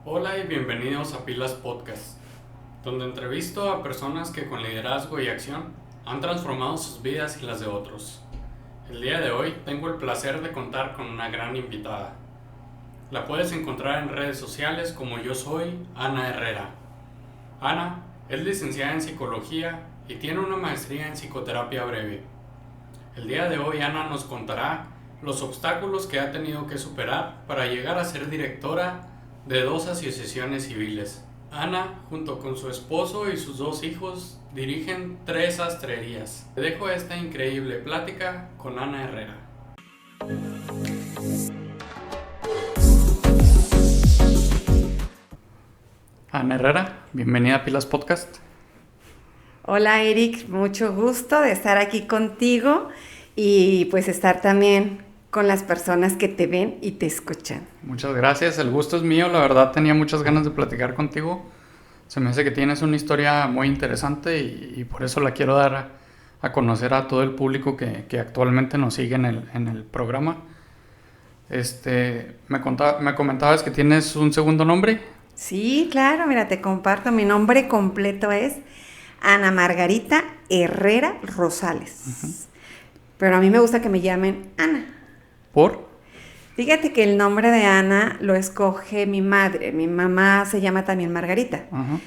Hola y bienvenidos a Pilas Podcast, donde entrevisto a personas que con liderazgo y acción han transformado sus vidas y las de otros. El día de hoy tengo el placer de contar con una gran invitada. La puedes encontrar en redes sociales como Yo Soy Ana Herrera. Ana es licenciada en psicología y tiene una maestría en psicoterapia breve. El día de hoy Ana nos contará los obstáculos que ha tenido que superar para llegar a ser directora de 2 asociaciones civiles. Ana, junto con su esposo y sus 2 hijos, dirigen 3 sastrerías. Te dejo esta increíble plática con Ana Herrera. Ana Herrera, bienvenida a Pilas Podcast. Hola Eric, mucho gusto de estar aquí contigo y pues estar también con las personas que te ven y te escuchan. Muchas gracias, el gusto es mío, la verdad tenía muchas ganas de platicar contigo. Se me hace que tienes una historia muy interesante y por eso la quiero dar a conocer a todo el público que actualmente nos sigue en el programa. Me comentabas que tienes un segundo nombre. Sí, claro, mira, te comparto, mi nombre completo es Ana Margarita Herrera Rosales. Uh-huh. Pero a mí me gusta que me llamen Ana. ¿Por? Fíjate que el nombre de Ana lo escoge mi madre. Mi mamá se llama también Margarita. Uh-huh.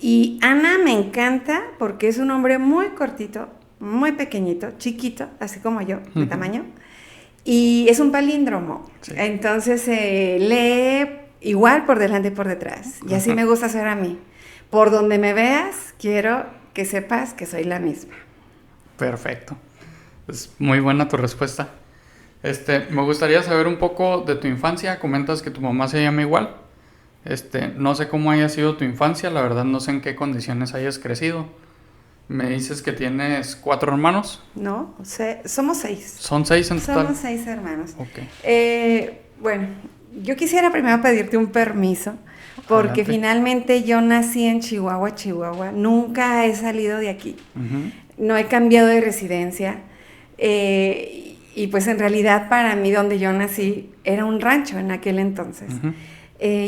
Y Ana me encanta porque es un nombre muy cortito, muy pequeñito, chiquito, así como yo, de tamaño. Y es un palíndromo. Sí. Entonces se lee igual por delante y por detrás. Y así me gusta hacer a mí. Por donde me veas, quiero que sepas que soy la misma. Perfecto. Es muy buena tu respuesta. Me gustaría saber un poco de tu infancia. Comentas que tu mamá se llama igual. No sé cómo haya sido tu infancia. La verdad no sé en qué condiciones hayas crecido. Me dices que tienes 4 hermanos. No, somos 6. ¿Son 6 en total? Somos 6 hermanos. Okay. Bueno, yo quisiera primero pedirte un permiso. Porque Adelante. Finalmente yo nací en Chihuahua. Nunca he salido de aquí. Uh-huh. No he cambiado de residencia. Y pues en realidad para mí donde yo nací era un rancho en aquel entonces. Uh-huh.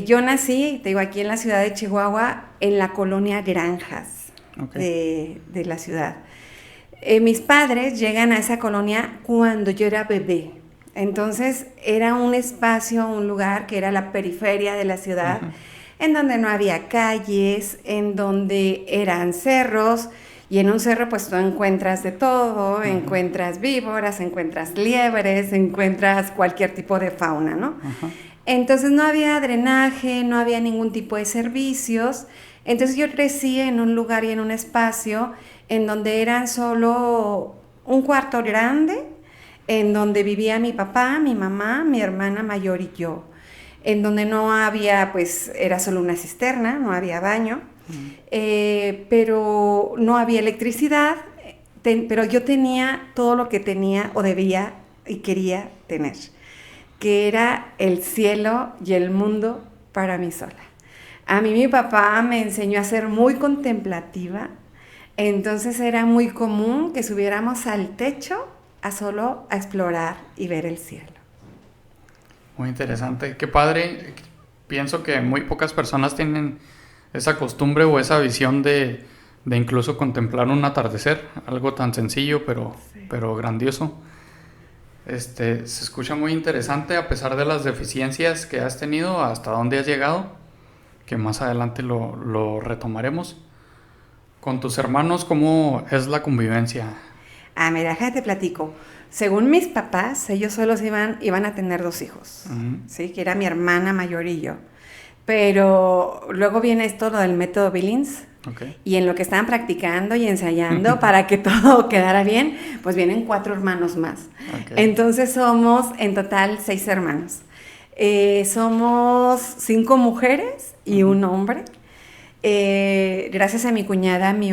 Yo nací, te digo, aquí en la ciudad de Chihuahua, en la colonia Granjas, okay, de la ciudad. Mis padres llegan a esa colonia cuando yo era bebé. Entonces era un espacio, un lugar que era la periferia de la ciudad, uh-huh, en donde no había calles, en donde eran cerros. Y en un cerro pues tú encuentras de todo, uh-huh, encuentras víboras, encuentras liebres, encuentras cualquier tipo de fauna, ¿no? Uh-huh. Entonces no había drenaje, no había ningún tipo de servicios. Entonces yo crecí en un lugar y en un espacio en donde eran solo un cuarto grande, en donde vivía mi papá, mi mamá, mi hermana mayor y yo. En donde no había, pues era solo una cisterna, no había baño. Pero no había electricidad, pero yo tenía todo lo que tenía o debía y quería tener, que era el cielo y el mundo para mí sola. A mí mi papá me enseñó a ser muy contemplativa, entonces era muy común que subiéramos al techo solo a explorar y ver el cielo. Muy interesante, qué padre. Pienso que muy pocas personas tienen esa costumbre o esa visión de incluso contemplar un atardecer, algo tan sencillo pero grandioso. Se escucha muy interesante a pesar de las deficiencias que has tenido, hasta dónde has llegado, que más adelante lo retomaremos. Con tus hermanos, ¿cómo es la convivencia? Mira, déjate platico. Según mis papás, ellos solos iban a tener 2 hijos, uh-huh, ¿sí? Que era mi hermana mayor y yo. Pero luego viene esto, lo del método Billings, okay, y en lo que estaban practicando y ensayando para que todo quedara bien, pues vienen 4 hermanos más. Okay. Entonces somos en total 6 hermanos. Somos 5 mujeres y un hombre. Gracias a mi cuñada, mi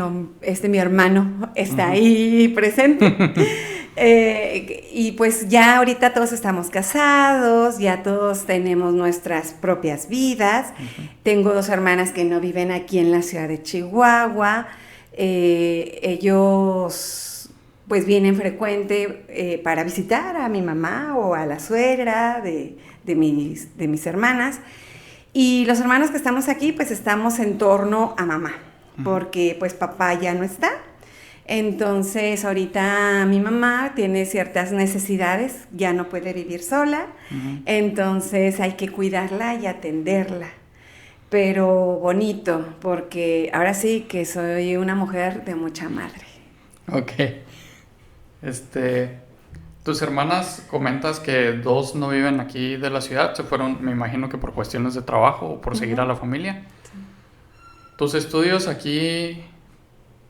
hermano está uh-huh, ahí presente. Y pues ya ahorita todos estamos casados, ya todos tenemos nuestras propias vidas. Uh-huh. Tengo 2 hermanas que no viven aquí en la ciudad de Chihuahua. Ellos pues vienen frecuente para visitar a mi mamá o a la suegra de mis hermanas. Y los hermanos que estamos aquí, pues estamos en torno a mamá, porque pues papá ya no está. Entonces ahorita mi mamá tiene ciertas necesidades, ya no puede vivir sola, entonces hay que cuidarla y atenderla. Pero bonito, porque ahora sí que soy una mujer de mucha madre. Ok. Tus hermanas comentas que 2 no viven aquí de la ciudad, se fueron, me imagino que por cuestiones de trabajo o por seguir a la familia. Sí. ¿Tus estudios aquí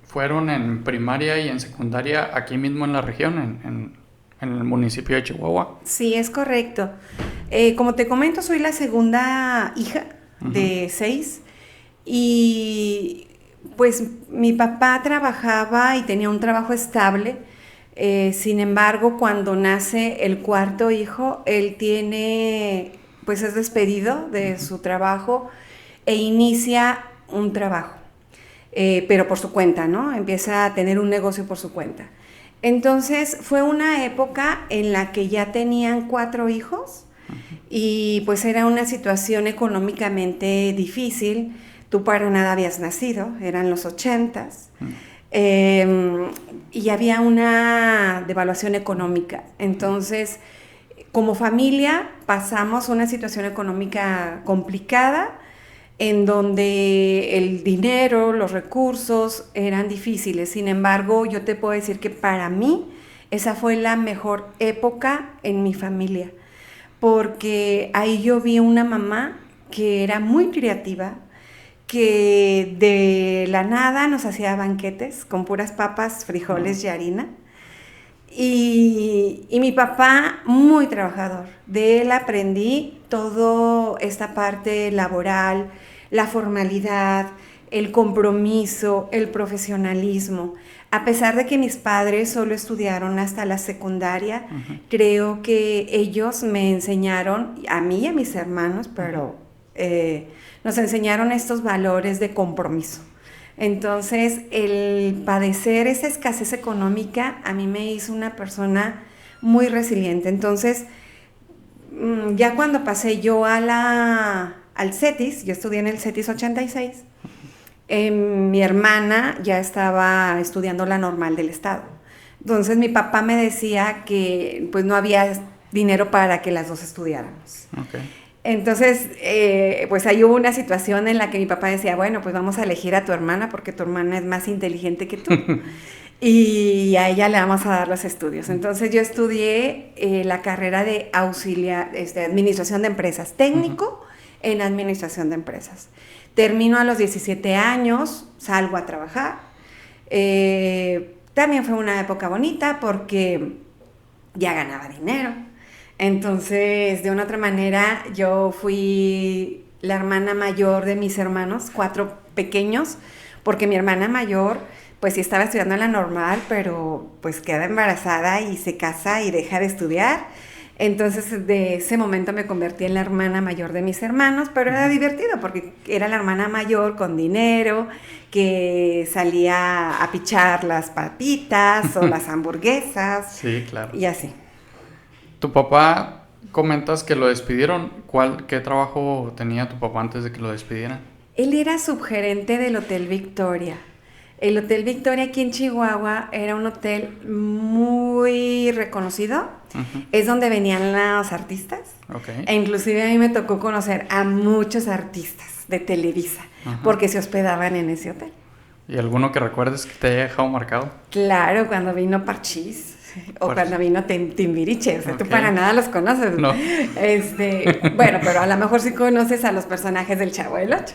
fueron en primaria y en secundaria aquí mismo en la región, en el municipio de Chihuahua? Sí, es correcto. Como te comento, soy la segunda hija de 6 y pues mi papá trabajaba y tenía un trabajo estable. Sin embargo, cuando nace el cuarto hijo, él pues es despedido de su trabajo e inicia un trabajo, pero por su cuenta, ¿no? Empieza a tener un negocio por su cuenta. Entonces, fue una época en la que ya tenían 4 hijos y pues era una situación económicamente difícil. Tú para nada habías nacido, eran los 80s. Y había una devaluación económica. Entonces, como familia, pasamos una situación económica complicada en donde el dinero, los recursos eran difíciles. Sin embargo, yo te puedo decir que para mí esa fue la mejor época en mi familia, porque ahí yo vi una mamá que era muy creativa, que de la nada nos hacía banquetes con puras papas, frijoles y harina. Y mi papá, muy trabajador. De él aprendí toda esta parte laboral, la formalidad, el compromiso, el profesionalismo. A pesar de que mis padres solo estudiaron hasta la secundaria, creo que ellos me enseñaron, a mí y a mis hermanos, pero nos enseñaron estos valores de compromiso. Entonces, el padecer esa escasez económica a mí me hizo una persona muy resiliente. Entonces, ya cuando pasé yo al CETIS, yo estudié en el CETIS 86, mi hermana ya estaba estudiando la normal del estado. Entonces, mi papá me decía que pues no había dinero para que las dos estudiáramos. Okay. Entonces, pues ahí hubo una situación en la que mi papá decía, bueno, pues vamos a elegir a tu hermana porque tu hermana es más inteligente que tú y a ella le vamos a dar los estudios. Entonces yo estudié la carrera de administración de empresas, técnico en administración de empresas. Termino a los 17 años, salgo a trabajar. También fue una época bonita porque ya ganaba dinero. Entonces, de una otra manera, yo fui la hermana mayor de mis hermanos, 4 pequeños, porque mi hermana mayor, pues sí estaba estudiando en la normal, pero pues queda embarazada y se casa y deja de estudiar. Entonces, de ese momento me convertí en la hermana mayor de mis hermanos, pero era divertido porque era la hermana mayor con dinero, que salía a pichar las papitas o las hamburguesas. Sí, claro. Y así. Tu papá, comentas que lo despidieron. ¿Qué trabajo tenía tu papá antes de que lo despidieran? Él era subgerente del Hotel Victoria. El Hotel Victoria aquí en Chihuahua era un hotel muy reconocido. Es donde venían los artistas. Okay. E inclusive a mí me tocó conocer a muchos artistas de Televisa, porque se hospedaban en ese hotel. ¿Y alguno que recuerdes que te haya dejado marcado? Claro, cuando vino Parchís. O cuando vino Timbiriche, o sea, tú para nada los conoces. No. Bueno, pero a lo mejor sí conoces a los personajes del Chavo del Ocho.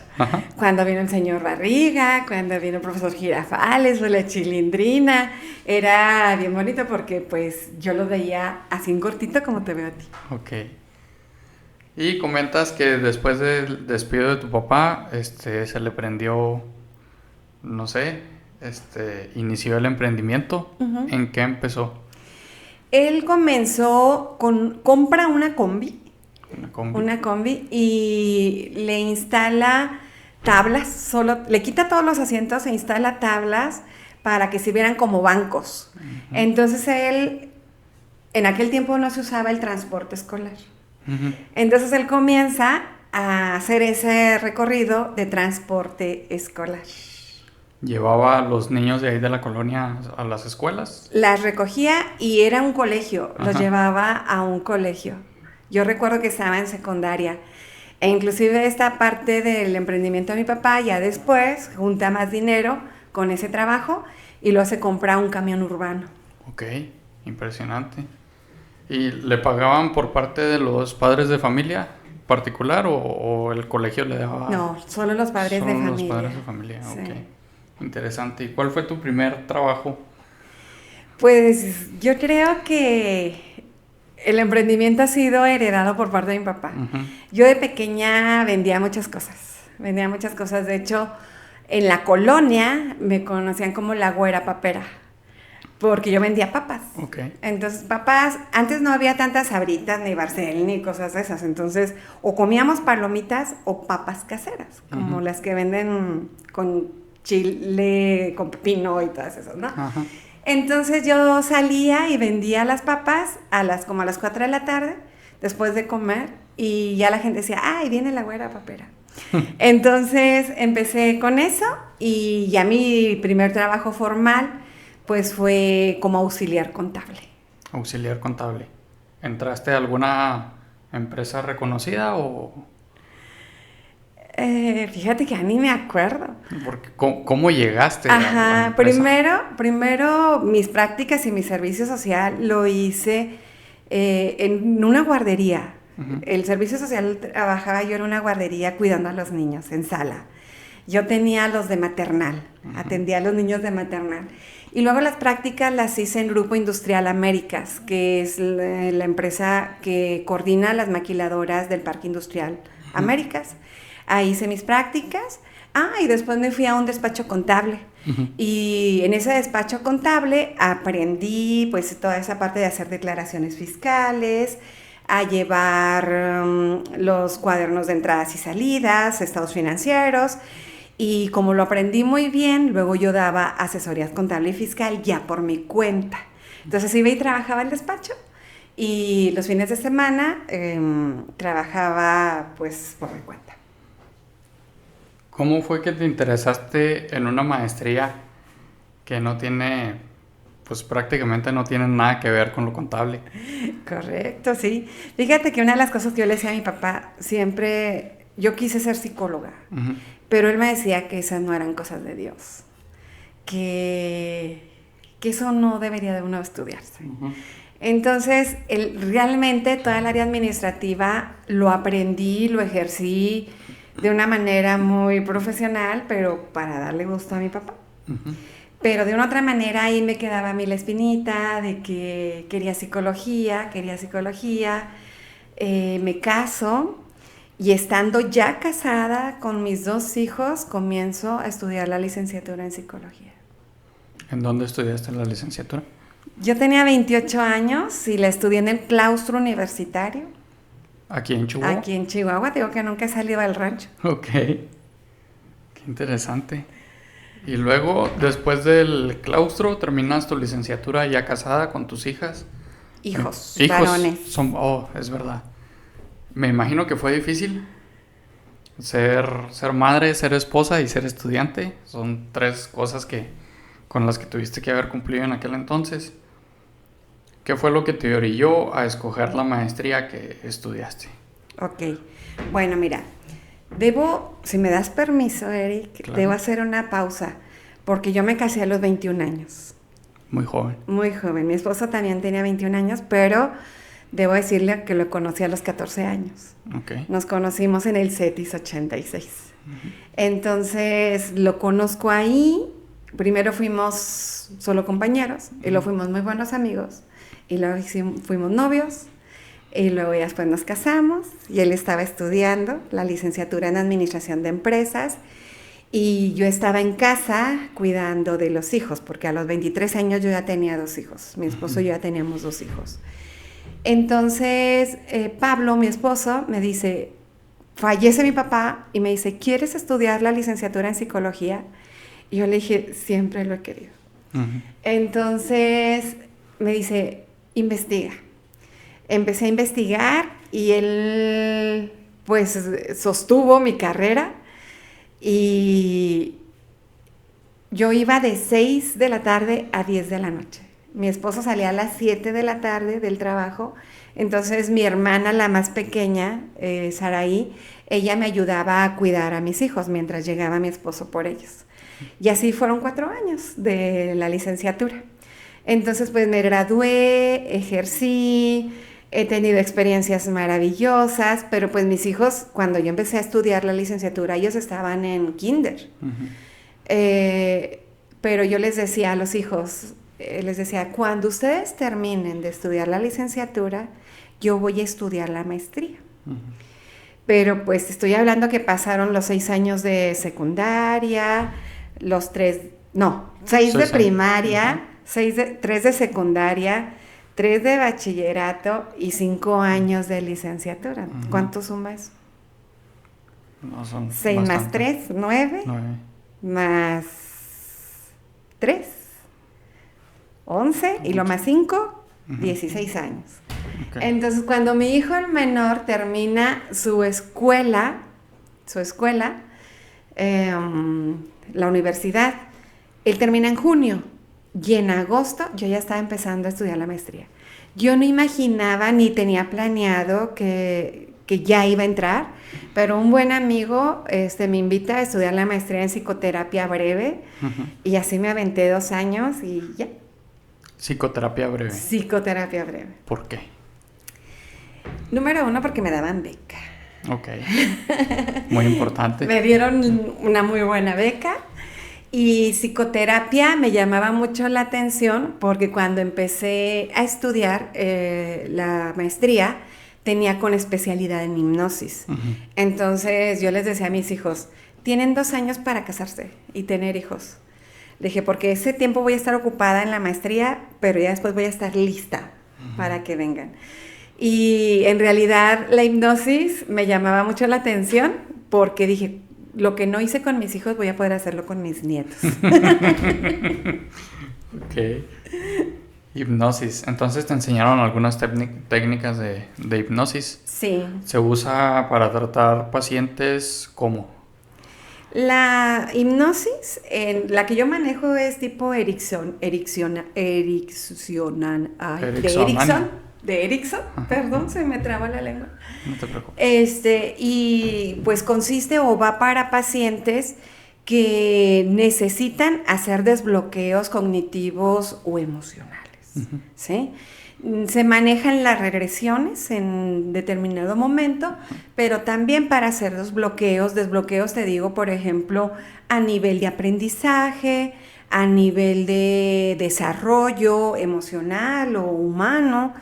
Cuando vino el señor Barriga, cuando vino el profesor Girafales o la Chilindrina, era bien bonito porque pues yo lo veía así en cortito como te veo a ti. Ok. Y comentas que después del despido de tu papá, se le prendió, no sé, inició el emprendimiento. ¿En qué empezó? Él comenzó compra una combi y le instala tablas, le quita todos los asientos e instala tablas para que sirvieran como bancos. Entonces en aquel tiempo no se usaba el transporte escolar. Entonces él comienza a hacer ese recorrido de transporte escolar. ¿Llevaba a los niños de ahí de la colonia a las escuelas? Las recogía y era un colegio, los Ajá. llevaba a un colegio. Yo recuerdo que estaba en secundaria. E inclusive esta parte del emprendimiento de mi papá, ya después junta más dinero con ese trabajo y luego se compra un camión urbano. Ok, impresionante. ¿Y le pagaban por parte de los padres de familia particular o el colegio le daba? No, solo los padres de Solo familia. los padres de familia, Sí. ok. Interesante. ¿Y cuál fue tu primer trabajo? Pues yo creo que el emprendimiento ha sido heredado por parte de mi papá. Ujú. Yo de pequeña vendía muchas cosas. De hecho, en la colonia me conocían como la güera papera, porque yo vendía papas. Ok. Entonces, papas, antes no había tantas Sabritas, ni Barcel, ni cosas de esas. Entonces, o comíamos palomitas o papas caseras, como las que venden con chile, con pepino y todas esas, ¿no? Ajá. Entonces yo salía y vendía las papas como a las 4 de la tarde, después de comer, y ya la gente decía, ¡ay, viene la güera papera! Entonces empecé con eso y ya mi primer trabajo formal pues fue como auxiliar contable. Auxiliar contable. ¿Entraste a alguna empresa reconocida o...? Fíjate que ya ni me acuerdo. Porque, ¿cómo llegaste a la Ajá, empresa? primero mis prácticas y mi servicio social lo hice en una guardería. Ujú. El servicio social trabajaba yo en una guardería cuidando a los niños en sala. Yo tenía a los de maternal, atendía a los niños de maternal. Y luego las prácticas las hice en Grupo Industrial Américas, que es la empresa que coordina las maquiladoras del Parque Industrial Américas. Ahí hice mis prácticas. Y después me fui a un despacho contable. Ujú. Y en ese despacho contable aprendí pues toda esa parte de hacer declaraciones fiscales, a llevar los cuadernos de entradas y salidas, estados financieros. Y como lo aprendí muy bien, luego yo daba asesorías contable y fiscal ya por mi cuenta. Entonces iba y trabajaba en el despacho y los fines de semana trabajaba pues por mi cuenta. ¿Cómo fue que te interesaste en una maestría que no tiene, pues prácticamente no tiene nada que ver con lo contable? Correcto, sí. Fíjate que una de las cosas que yo le decía a mi papá, siempre, yo quise ser psicóloga, Ujú. pero él me decía que esas no eran cosas de Dios, que eso no debería de uno estudiarse. Ujú. Entonces, realmente toda el área administrativa lo aprendí, lo ejercí de una manera muy profesional, pero para darle gusto a mi papá. Ujú. Pero de una otra manera ahí me quedaba a mí la espinita de que quería psicología, me caso y estando ya casada con mis 2 hijos, comienzo a estudiar la licenciatura en psicología. ¿En dónde estudiaste la licenciatura? Yo tenía 28 años y la estudié en el claustro universitario, ¿Aquí en Chihuahua? aquí en Chihuahua. Digo que nunca he salido del rancho. Ok, qué interesante. Y luego, después del claustro, terminas tu licenciatura ya casada con tus hijas. Hijos, Hijos varones. Oh, es verdad. Me imagino que fue difícil ser madre, ser esposa y ser estudiante. Son 3 cosas con las que tuviste que haber cumplido en aquel entonces. ¿Qué fue lo que te orilló a escoger la maestría que estudiaste? Ok, bueno, mira, si me das permiso, Eric, Claro. debo hacer una pausa, porque yo me casé a los 21 años, Muy joven. muy joven. Mi esposo también tenía 21 años, pero debo decirle que lo conocí a los 14 años. Ok. Nos conocimos en el CETIS 86. Entonces, lo conozco ahí. Primero fuimos solo compañeros, y luego fuimos muy buenos amigos, y luego fuimos novios, y luego ya después nos casamos, y él estaba estudiando la licenciatura en Administración de Empresas, y yo estaba en casa cuidando de los hijos, porque a los 23 años yo ya tenía 2 hijos, mi esposo y yo ya teníamos 2 hijos. Entonces, Pablo, mi esposo, me dice, fallece mi papá, y me dice, ¿quieres estudiar la licenciatura en psicología? Y yo le dije, siempre lo he querido. Ujú. Entonces, me dice, investiga. Empecé a investigar y él pues sostuvo mi carrera y yo iba de 6 de la tarde a 10 de la noche. Mi esposo salía a las 7 de la tarde del trabajo, entonces mi hermana, la más pequeña, Saraí, ella me ayudaba a cuidar a mis hijos mientras llegaba mi esposo por ellos. Y así fueron 4 años de la licenciatura. Entonces, pues me gradué, ejercí, he tenido experiencias maravillosas, pero pues mis hijos, cuando yo empecé a estudiar la licenciatura, ellos estaban en kinder. Pero yo les decía a los hijos, les decía, cuando ustedes terminen de estudiar la licenciatura, yo voy a estudiar la maestría. Pero pues estoy hablando que pasaron los 6 años de secundaria, 6 de primaria, 3 de secundaria, 3 de bachillerato y 5 años de licenciatura. ¿Cuánto suma eso? No, son 6 bastante. más 3, 9. Más 3, 11, y lo más 5, 16 años. Okay. Entonces, cuando mi hijo el menor termina su escuela, la universidad, él termina en junio, y en agosto yo ya estaba empezando a estudiar la maestría. Yo no imaginaba ni tenía planeado que ya iba a entrar, pero un buen amigo me invita a estudiar la maestría en psicoterapia breve, y así me aventé 2 años y ya. Psicoterapia breve. Psicoterapia breve. ¿Por qué? Número 1, porque me daban beca. Ok. Muy importante. Me dieron una muy buena beca. Y psicoterapia me llamaba mucho la atención porque cuando empecé a estudiar la maestría, tenía con especialidad en hipnosis. Entonces yo les decía a mis hijos, tienen 2 años para casarse y tener hijos. Le dije, porque ese tiempo voy a estar ocupada en la maestría, pero ya después voy a estar lista para que vengan. Y en realidad la hipnosis me llamaba mucho la atención porque dije, lo que no hice con mis hijos voy a poder hacerlo con mis nietos. Ok. Hipnosis. Entonces te enseñaron algunas técnicas de hipnosis. Sí. ¿Se usa para tratar pacientes cómo? La hipnosis, la que yo manejo es tipo de Erickson, perdón, se me traba la lengua. No te preocupes. Y pues consiste o va para pacientes que necesitan hacer desbloqueos cognitivos o emocionales, ¿sí? Se manejan las regresiones en determinado momento, pero también para hacer desbloqueos te digo, por ejemplo, a nivel de aprendizaje, a nivel de desarrollo emocional o humano,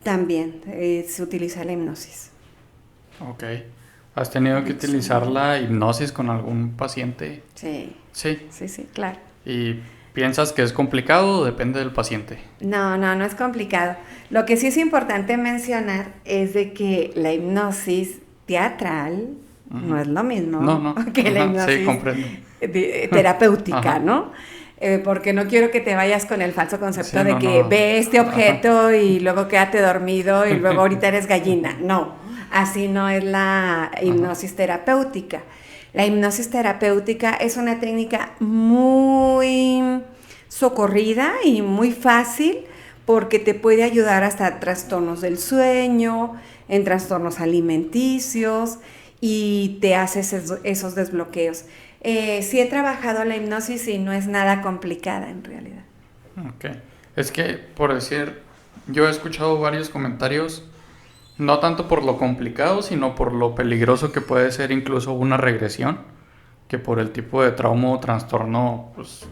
también se utiliza la hipnosis. Ok. ¿Has tenido que utilizar la hipnosis con algún paciente? Sí. Sí. Sí, claro. ¿Y piensas que es complicado o depende del paciente? No es complicado. Lo que sí es importante mencionar es de que la hipnosis teatral no es lo mismo que la hipnosis terapéutica, ¿no? Porque no quiero que te vayas con el falso concepto de que ve este objeto y luego quédate dormido y luego ahorita eres gallina. No, así no es la hipnosis terapéutica. La hipnosis terapéutica es una técnica muy socorrida y muy fácil porque te puede ayudar hasta trastornos del sueño, en trastornos alimenticios y te hace esos desbloqueos. Sí he trabajado la hipnosis y no es nada complicada en realidad. Ok. Es que, por decir, yo he escuchado varios comentarios, no tanto por lo complicado, sino por lo peligroso que puede ser incluso una regresión, que por el tipo de trauma o trastorno, pues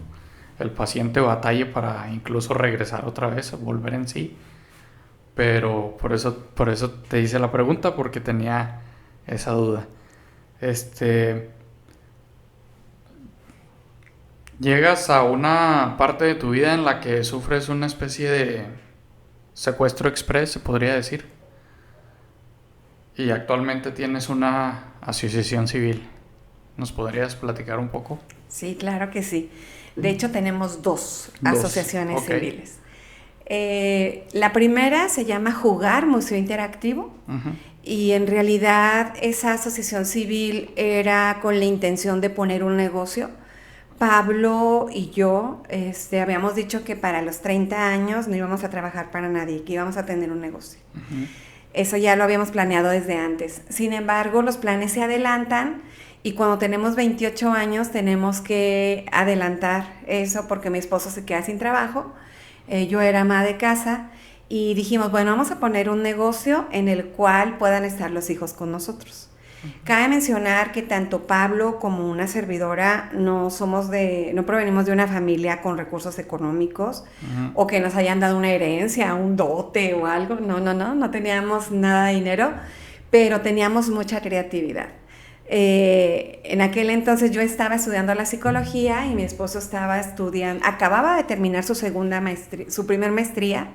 el paciente batalle para incluso regresar otra vez, volver en sí. Pero por eso te hice la pregunta, porque tenía esa duda. Llegas a una parte de tu vida en la que sufres una especie de secuestro express, se podría decir. Y actualmente tienes una asociación civil. ¿Nos podrías platicar un poco? Sí, claro que sí. De hecho, tenemos dos asociaciones civiles. La primera se llama Jugar Museo Interactivo y en realidad esa asociación civil era con la intención de poner un negocio. Pablo y yo habíamos dicho que para los 30 años no íbamos a trabajar para nadie, que íbamos a tener un negocio. Uh-huh. Eso ya lo habíamos planeado desde antes. Sin embargo, los planes se adelantan y cuando tenemos 28 años tenemos que adelantar eso porque mi esposo se queda sin trabajo, yo era ama de casa y dijimos, bueno, vamos a poner un negocio en el cual puedan estar los hijos con nosotros. Cabe mencionar que tanto Pablo como una servidora no provenimos de una familia con recursos económicos o que nos hayan dado una herencia, un dote o algo. No teníamos nada de dinero, pero teníamos mucha creatividad. En aquel entonces yo estaba estudiando la psicología y mi esposo acababa de terminar su primer maestría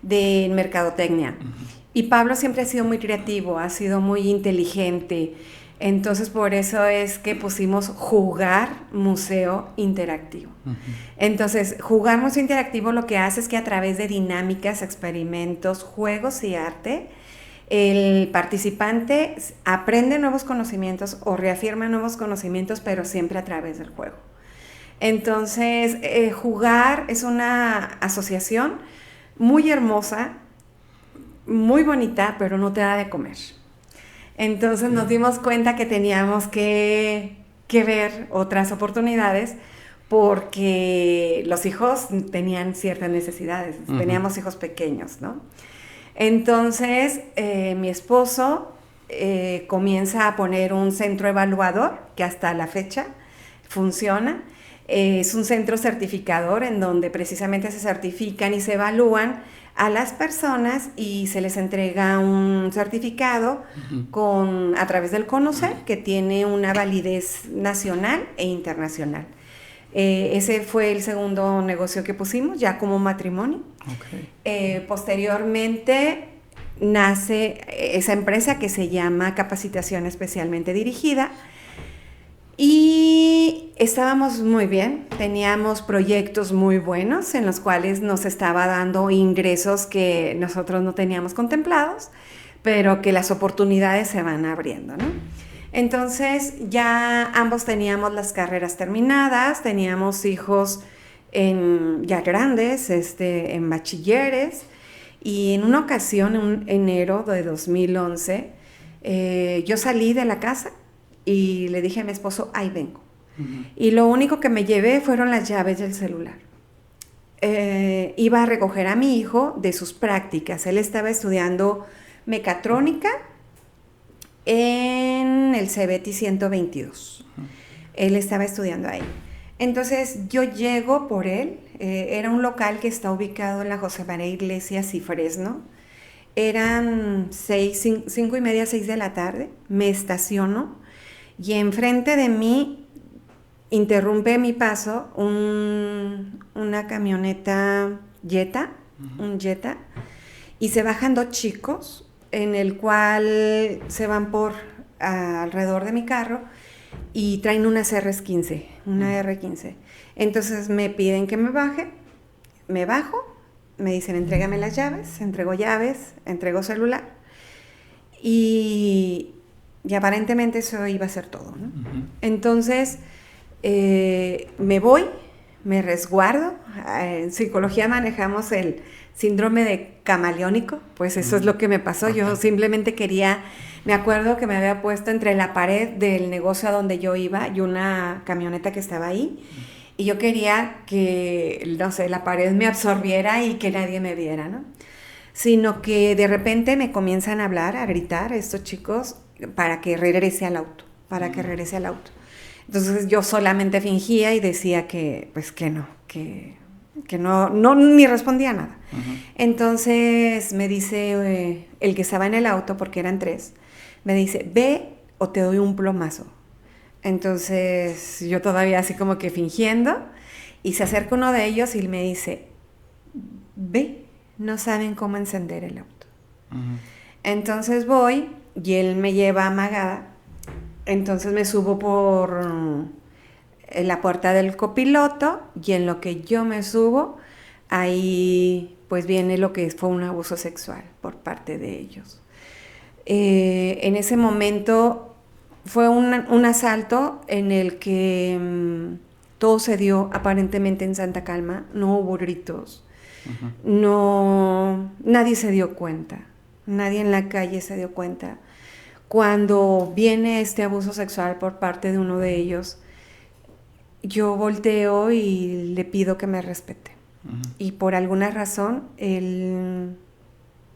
de mercadotecnia. Y Pablo siempre ha sido muy creativo, ha sido muy inteligente. Entonces, por eso es que pusimos Jugar Museo Interactivo. Uh-huh. Entonces, Jugar Museo Interactivo lo que hace es que a través de dinámicas, experimentos, juegos y arte, el participante aprende nuevos conocimientos o reafirma nuevos conocimientos, pero siempre a través del juego. Entonces, Jugar es una asociación muy hermosa, muy bonita, pero no te da de comer. Entonces nos dimos cuenta que teníamos que ver otras oportunidades porque los hijos tenían ciertas necesidades, uh-huh. Teníamos hijos pequeños, ¿no? Entonces mi esposo comienza a poner un centro evaluador que hasta la fecha funciona. Es un centro certificador en donde precisamente se certifican y se evalúan a las personas y se les entrega un certificado uh-huh. A través del Conocer, que tiene una validez nacional e internacional. Ese fue el segundo negocio que pusimos, ya como matrimonio. Okay. Posteriormente nace esa empresa que se llama Capacitación Especialmente Dirigida. Y estábamos muy bien, teníamos proyectos muy buenos en los cuales nos estaba dando ingresos que nosotros no teníamos contemplados, pero que las oportunidades se van abriendo, ¿no? Entonces ya ambos teníamos las carreras terminadas, teníamos hijos ya grandes, en bachilleres, y en una ocasión, en enero de 2011, yo salí de la casa y le dije a mi esposo, ahí vengo. Uh-huh. Y lo único que me llevé fueron las llaves del celular. Iba a recoger a mi hijo de sus prácticas. Él estaba estudiando mecatrónica en el CBT 122. Uh-huh. Él estaba estudiando ahí. Entonces yo llego por él. Era un local que está ubicado en la José María Iglesias y Fresno. Eran 5:30, 6 de la tarde. Me estaciono. Y enfrente de mí interrumpe mi paso una camioneta Jetta, uh-huh. Un Jetta, y se bajan dos chicos, en el cual se van por alrededor de mi carro y traen unas R15, una uh-huh. R15. Entonces me piden que me baje, me bajo, me dicen entrégame las llaves, entrego celular y aparentemente eso iba a ser todo, ¿no? Uh-huh. Entonces, me voy, me resguardo. En psicología manejamos el síndrome de camaleónico, pues eso uh-huh. es lo que me pasó. Yo simplemente me acuerdo que me había puesto entre la pared del negocio a donde yo iba y una camioneta que estaba ahí, uh-huh. y yo quería que, la pared me absorbiera y que nadie me viera, ¿no? Sino que de repente me comienzan a hablar, a gritar estos chicos, para que regrese al auto. Entonces yo solamente fingía y decía que no, ni respondía nada. Uh-huh. Entonces me dice el que estaba en el auto, porque eran 3, me dice, ve o te doy un plomazo. Entonces yo todavía así como que fingiendo, y se acerca uno de ellos y me dice, ve, no saben cómo encender el auto. Uh-huh. Entonces voy y él me lleva amagada. Entonces me subo por la puerta del copiloto y en lo que yo me subo, ahí pues viene lo que fue un abuso sexual por parte de ellos. En ese momento fue un asalto en el que todo se dio aparentemente en santa calma, no hubo gritos, nadie se dio cuenta, nadie en la calle se dio cuenta. Cuando viene este abuso sexual por parte de uno de ellos, yo volteo y le pido que me respete. Y por alguna razón, él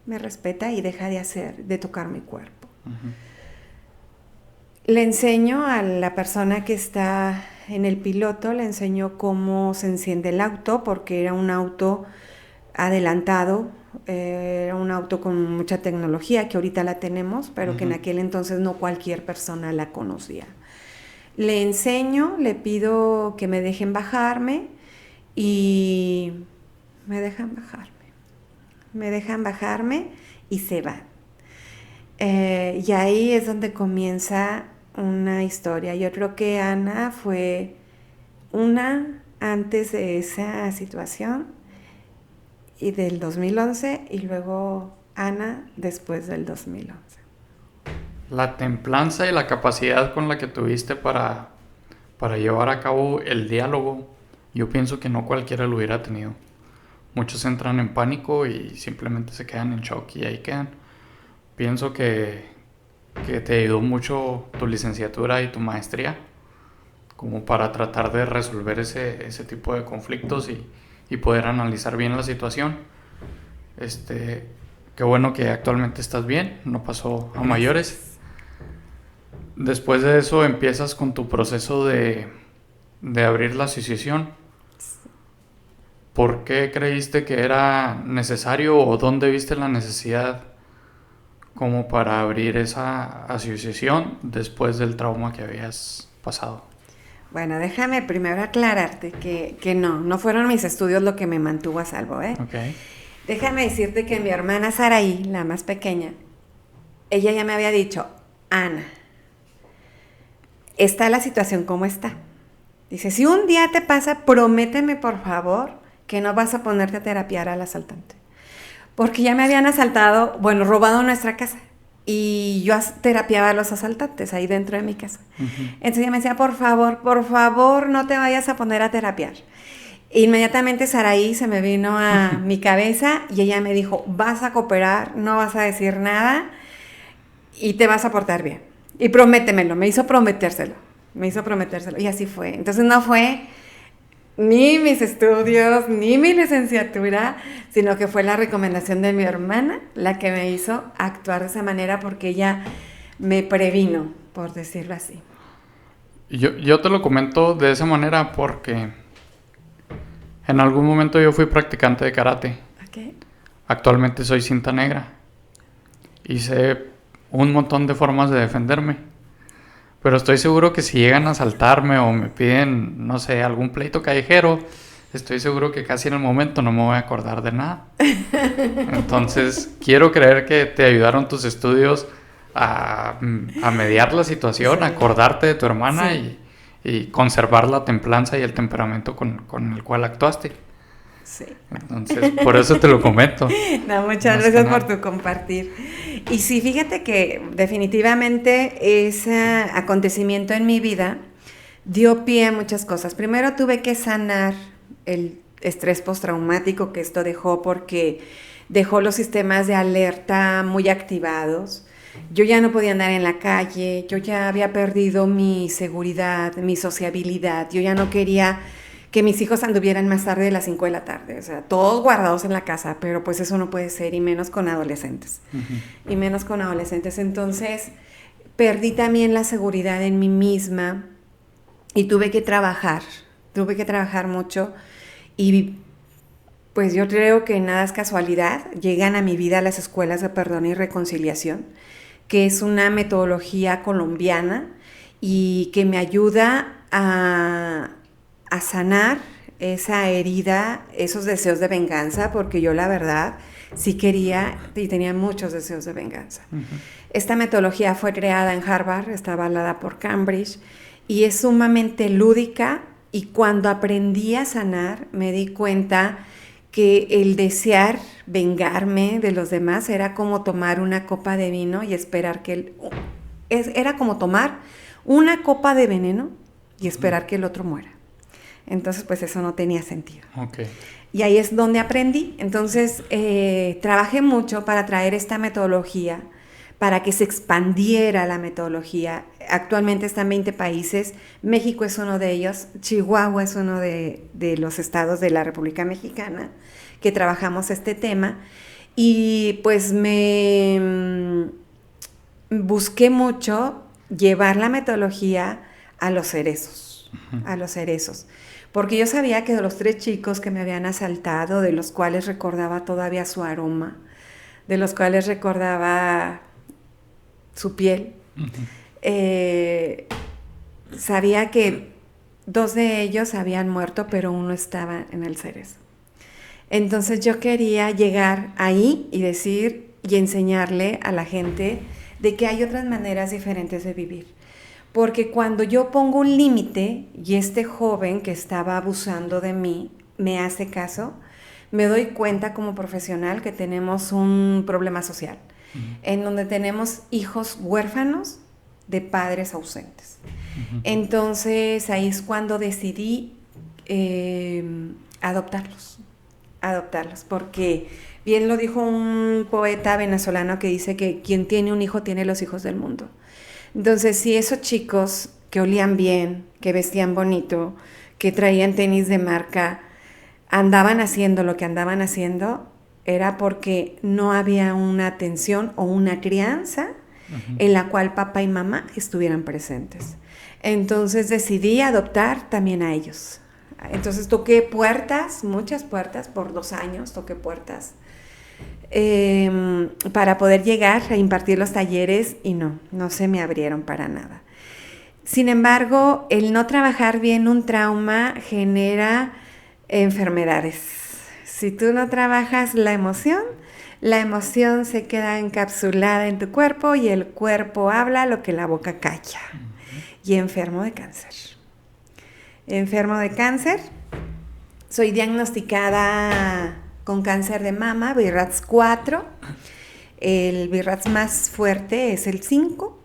me respeta y deja de tocar mi cuerpo. Le enseño a la persona que está en el piloto, le enseño cómo se enciende el auto, porque era un auto adelantado, era un auto con mucha tecnología, que ahorita la tenemos, pero que en aquel entonces no cualquier persona la conocía. Le enseño, le pido que me dejen bajarme y me dejan bajarme y se van. Y ahí es donde comienza una historia. Yo creo que Ana fue una antes de esa situación y del 2011, y luego Ana después del 2011. La templanza y la capacidad con la que tuviste para llevar a cabo el diálogo, yo pienso que no cualquiera lo hubiera tenido. Muchos entran en pánico y simplemente se quedan en shock y ahí quedan. Pienso que te ayudó mucho tu licenciatura y tu maestría como para tratar de resolver ese tipo de conflictos y poder analizar bien la situación. Qué bueno que actualmente estás bien, no pasó a mayores. Después de eso empiezas con tu proceso de abrir la asociación. ¿Por qué creíste que era necesario o dónde viste la necesidad como para abrir esa asociación después del trauma que habías pasado? Bueno, déjame primero aclararte que no fueron mis estudios lo que me mantuvo a salvo, ¿eh? Okay. Déjame decirte que mi hermana Saraí, la más pequeña, ella ya me había dicho, Ana, está la situación como está. Dice, si un día te pasa, prométeme por favor que no vas a ponerte a terapiar al asaltante. Porque ya me habían asaltado, robado nuestra casa. Y yo terapiaba a los asaltantes ahí dentro de mi casa. Entonces ella me decía, por favor, no te vayas a poner a terapiar. Inmediatamente Saraí se me vino a mi cabeza y ella me dijo, vas a cooperar, no vas a decir nada y te vas a portar bien. Y prométemelo, me hizo prometérselo. Y así fue. Entonces no fue ni mis estudios, ni mi licenciatura, sino que fue la recomendación de mi hermana la que me hizo actuar de esa manera, porque ella me previno, por decirlo así. Yo te lo comento de esa manera porque en algún momento yo fui practicante de karate. Okay. Actualmente soy cinta negra y sé un montón de formas de defenderme. Pero estoy seguro que si llegan a asaltarme o me piden, no sé, algún pleito callejero, estoy seguro que casi en el momento no me voy a acordar de nada. Entonces, quiero creer que te ayudaron tus estudios a mediar la situación, sí, a acordarte de tu hermana, sí, y conservar la templanza y el temperamento con el cual actuaste. Sí. Entonces, por eso te lo comento. No, muchas gracias por tu compartir. Y sí, fíjate que definitivamente ese acontecimiento en mi vida dio pie a muchas cosas. Primero tuve que sanar el estrés postraumático que esto dejó, porque dejó los sistemas de alerta muy activados. Yo ya no podía andar en la calle, yo ya había perdido mi seguridad, mi sociabilidad, yo ya no quería que mis hijos anduvieran más tarde de las 5 de la tarde, o sea, todos guardados en la casa, pero pues eso no puede ser, y menos con adolescentes, Entonces, perdí también la seguridad en mí misma y tuve que trabajar mucho, y pues yo creo que nada es casualidad. Llegan a mi vida las escuelas de perdón y reconciliación, que es una metodología colombiana y que me ayuda a sanar esa herida, esos deseos de venganza, porque yo la verdad sí quería y tenía muchos deseos de venganza. Esta metodología fue creada en Harvard, está avalada por Cambridge y es sumamente lúdica, y cuando aprendí a sanar me di cuenta que el desear vengarme de los demás era como tomar una copa de vino y esperar que era como tomar una copa de veneno y esperar que el otro muera. Entonces, pues eso no tenía sentido. Okay. Y ahí es donde aprendí. Entonces, trabajé mucho para traer esta metodología, para que se expandiera la metodología. Actualmente está en 20 países, México es uno de ellos, Chihuahua es uno de los estados de la República Mexicana que trabajamos este tema. Y pues me busqué mucho llevar la metodología a los cerezos, porque yo sabía que de los 3 chicos que me habían asaltado, de los cuales recordaba todavía su aroma, de los cuales recordaba su piel, sabía que 2 de ellos habían muerto, pero 1 estaba en el cerezo. Entonces yo quería llegar ahí y decir y enseñarle a la gente de que hay otras maneras diferentes de vivir. Porque cuando yo pongo un límite y este joven que estaba abusando de mí me hace caso, me doy cuenta como profesional que tenemos un problema social, en donde tenemos hijos huérfanos de padres ausentes. Entonces ahí es cuando decidí adoptarlos, porque bien lo dijo un poeta venezolano que dice que quien tiene un hijo tiene los hijos del mundo. Entonces, si esos chicos que olían bien, que vestían bonito, que traían tenis de marca, andaban haciendo lo que andaban haciendo, era porque no había una atención o una crianza en la cual papá y mamá estuvieran presentes. Entonces decidí adoptar también a ellos. Entonces toqué puertas, muchas puertas, por 2 años toqué puertas, para poder llegar a impartir los talleres y no se me abrieron para nada. Sin embargo, el no trabajar bien un trauma genera enfermedades. Si tú no trabajas la emoción se queda encapsulada en tu cuerpo y el cuerpo habla lo que la boca calla. Y enfermo de cáncer. Soy diagnosticada con cáncer de mama, BRAF 4. El BRAF más fuerte es el 5.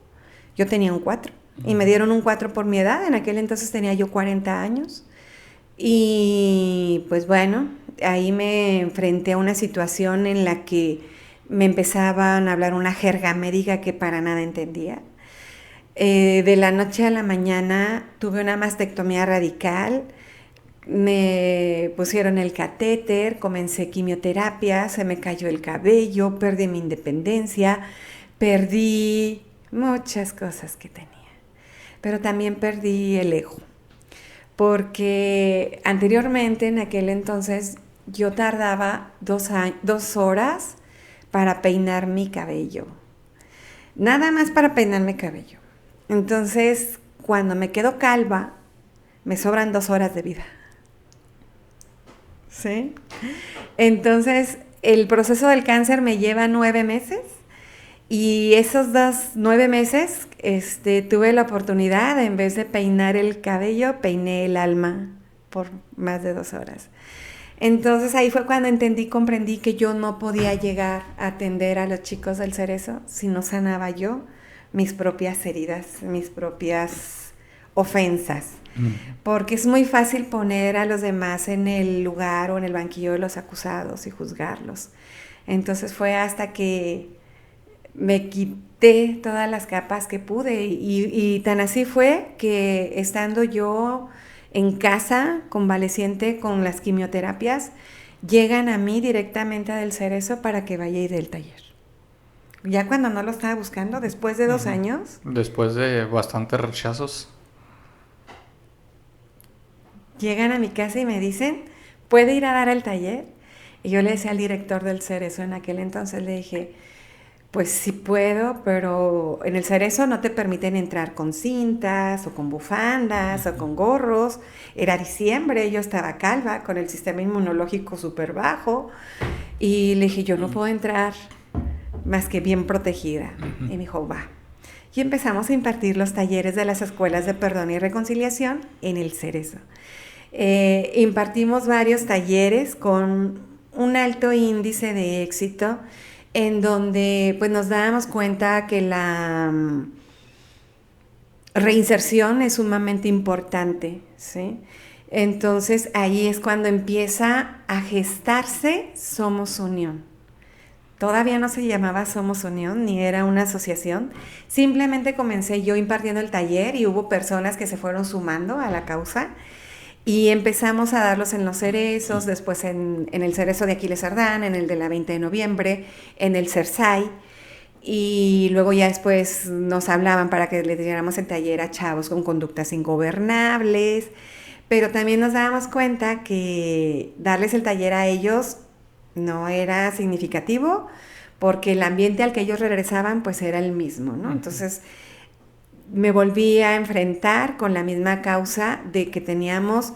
Yo tenía un 4 y me dieron un 4 por mi edad. En aquel entonces tenía yo 40 años. Y pues bueno, ahí me enfrenté a una situación en la que me empezaban a hablar una jerga médica que para nada entendía. De la noche a la mañana tuve una mastectomía radical. Me pusieron el catéter, comencé quimioterapia, se me cayó el cabello, perdí mi independencia, perdí muchas cosas que tenía, pero también perdí el ego, porque anteriormente, en aquel entonces, yo tardaba 2 horas para peinar mi cabello, nada más para peinar mi cabello. Entonces, cuando me quedo calva, me sobran 2 horas de vida. ¿Sí? Entonces, el proceso del cáncer me lleva 9 meses y esos 9 meses tuve la oportunidad, en vez de peinar el cabello, peiné el alma por más de 2 horas. Entonces, ahí fue cuando comprendí que yo no podía llegar a atender a los chicos del cerezo si no sanaba yo mis propias heridas, mis propias ofensas. Porque es muy fácil poner a los demás en el lugar o en el banquillo de los acusados y juzgarlos. Entonces fue hasta que me quité todas las capas que pude y tan así fue que estando yo en casa convaleciente con las quimioterapias, llegan a mí directamente del cerezo para que vaya y dé el taller. Ya cuando no lo estaba buscando, después de 2 años. Después de bastantes rechazos. Llegan a mi casa y me dicen, ¿puede ir a dar el taller? Y yo le decía al director del cerezo en aquel entonces, le dije, pues sí puedo, pero en el cerezo no te permiten entrar con cintas o con bufandas o con gorros. Era diciembre, yo estaba calva, con el sistema inmunológico súper bajo. Y le dije, yo no puedo entrar más que bien protegida. Y me dijo, va. Y empezamos a impartir los talleres de las escuelas de perdón y reconciliación en el cerezo. Impartimos varios talleres con un alto índice de éxito en donde pues nos dábamos cuenta que la reinserción es sumamente importante, ¿sí? Entonces ahí es cuando empieza a gestarse Somos Unión. Todavía no se llamaba Somos Unión, ni era una asociación. Simplemente comencé yo impartiendo el taller y hubo personas que se fueron sumando a la causa y empezamos a darlos en los cerezos, después en el cerezo de Aquiles Cerdán, en el de la 20 de noviembre, en el CERSAI. Y luego ya después nos hablaban para que le diéramos el taller a chavos con conductas ingobernables, pero también nos dábamos cuenta que darles el taller a ellos no era significativo porque el ambiente al que ellos regresaban pues era el mismo, ¿no? Entonces me volví a enfrentar con la misma causa de que teníamos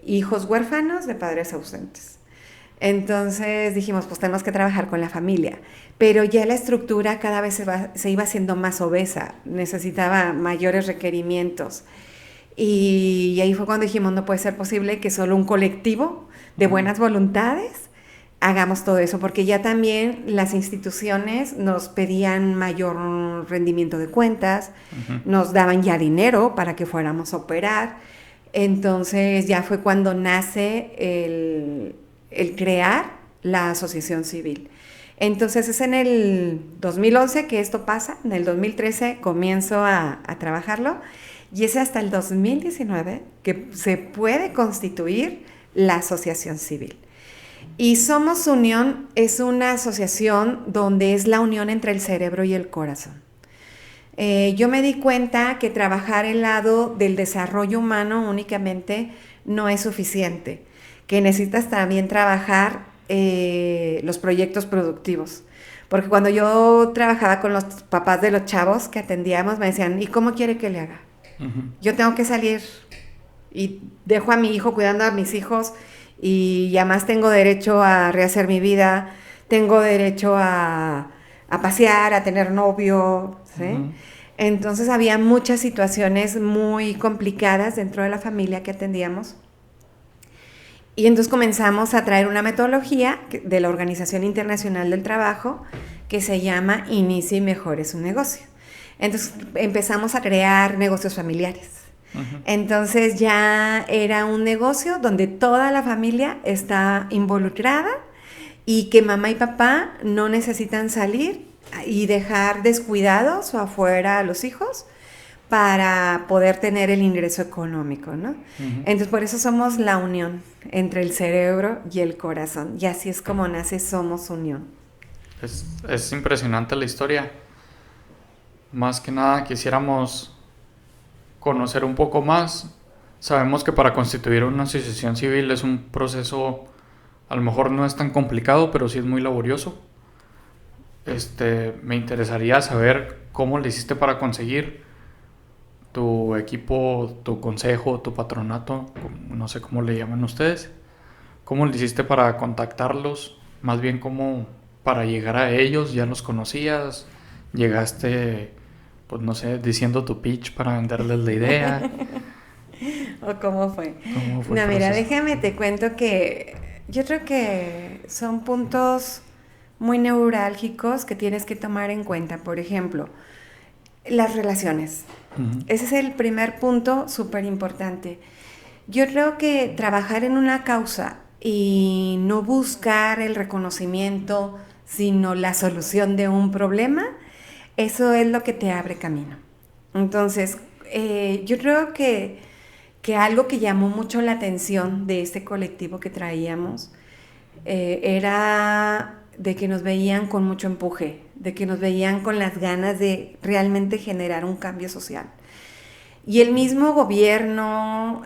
hijos huérfanos de padres ausentes. Entonces dijimos, pues tenemos que trabajar con la familia, pero ya la estructura cada vez se iba haciendo más obesa, necesitaba mayores requerimientos. Y ahí fue cuando dijimos, no puede ser posible que solo un colectivo de buenas voluntades hagamos todo eso, porque ya también las instituciones nos pedían mayor rendimiento de cuentas, nos daban ya dinero para que fuéramos a operar. Entonces ya fue cuando nace el crear la asociación civil. Entonces es en el 2011 que esto pasa, en el 2013 comienzo a trabajarlo y es hasta el 2019 que se puede constituir la asociación civil. Y Somos Unión es una asociación donde es la unión entre el cerebro y el corazón. Yo me di cuenta que trabajar el lado del desarrollo humano únicamente no es suficiente, que necesitas también trabajar los proyectos productivos. Porque cuando yo trabajaba con los papás de los chavos que atendíamos, me decían, ¿y cómo quiere que le haga? Yo tengo que salir y dejo a mi hijo cuidando a mis hijos y además tengo derecho a rehacer mi vida, tengo derecho a pasear, a tener novio, ¿sí? Entonces había muchas situaciones muy complicadas dentro de la familia que atendíamos. Y entonces comenzamos a traer una metodología de la Organización Internacional del Trabajo que se llama Inicie y Mejore su negocio. Entonces empezamos a crear negocios familiares. Entonces ya era un negocio donde toda la familia está involucrada y que mamá y papá no necesitan salir y dejar descuidados o afuera a los hijos para poder tener el ingreso económico, ¿no? Entonces por eso somos la unión entre el cerebro y el corazón y así es como nace Somos Unión. Es impresionante la historia. Más que nada quisiéramos conocer un poco más. Sabemos que para constituir una asociación civil es un proceso, a lo mejor no es tan complicado, pero sí es muy laborioso. Me interesaría saber cómo le hiciste para conseguir tu equipo, tu consejo, tu patronato, no sé cómo le llaman ustedes. ¿Cómo le hiciste para contactarlos? Más bien, ¿cómo para llegar a ellos? ¿Ya los conocías? ¿Llegaste, pues no sé, diciendo tu pitch para venderles la idea? ¿O cómo fue? No, mira, déjame te cuento que yo creo que son puntos muy neurálgicos que tienes que tomar en cuenta. Por ejemplo, las relaciones. Ese es el primer punto súper importante. Yo creo que trabajar en una causa y no buscar el reconocimiento, sino la solución de un problema, eso es lo que te abre camino. Entonces, yo creo que algo que llamó mucho la atención de este colectivo que traíamos era de que nos veían con mucho empuje, de que nos veían con las ganas de realmente generar un cambio social. Y el mismo gobierno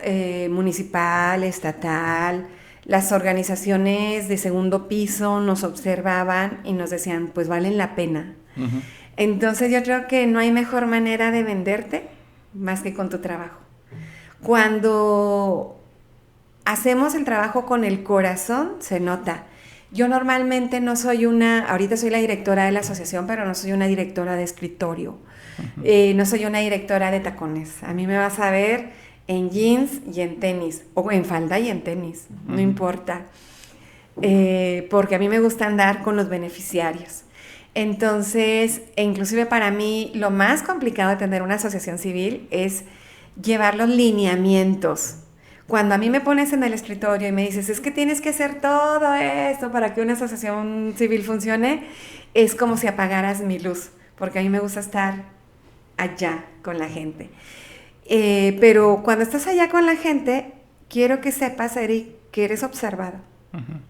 municipal, estatal, las organizaciones de segundo piso nos observaban y nos decían, pues valen la pena. Entonces yo creo que no hay mejor manera de venderte más que con tu trabajo. Cuando hacemos el trabajo con el corazón, se nota. Yo normalmente no soy ahorita soy la directora de la asociación, pero no soy una directora de escritorio. No soy una directora de tacones. A mí me vas a ver en jeans y en tenis, o en falda y en tenis, no importa. porque a mí me gusta andar con los beneficiarios. Entonces, inclusive para mí, lo más complicado de tener una asociación civil es llevar los lineamientos. Cuando a mí me pones en el escritorio y me dices, es que tienes que hacer todo esto para que una asociación civil funcione, es como si apagaras mi luz, porque a mí me gusta estar allá con la gente. Pero cuando estás allá con la gente, quiero que sepas, Eric, que eres observado. Uh-huh.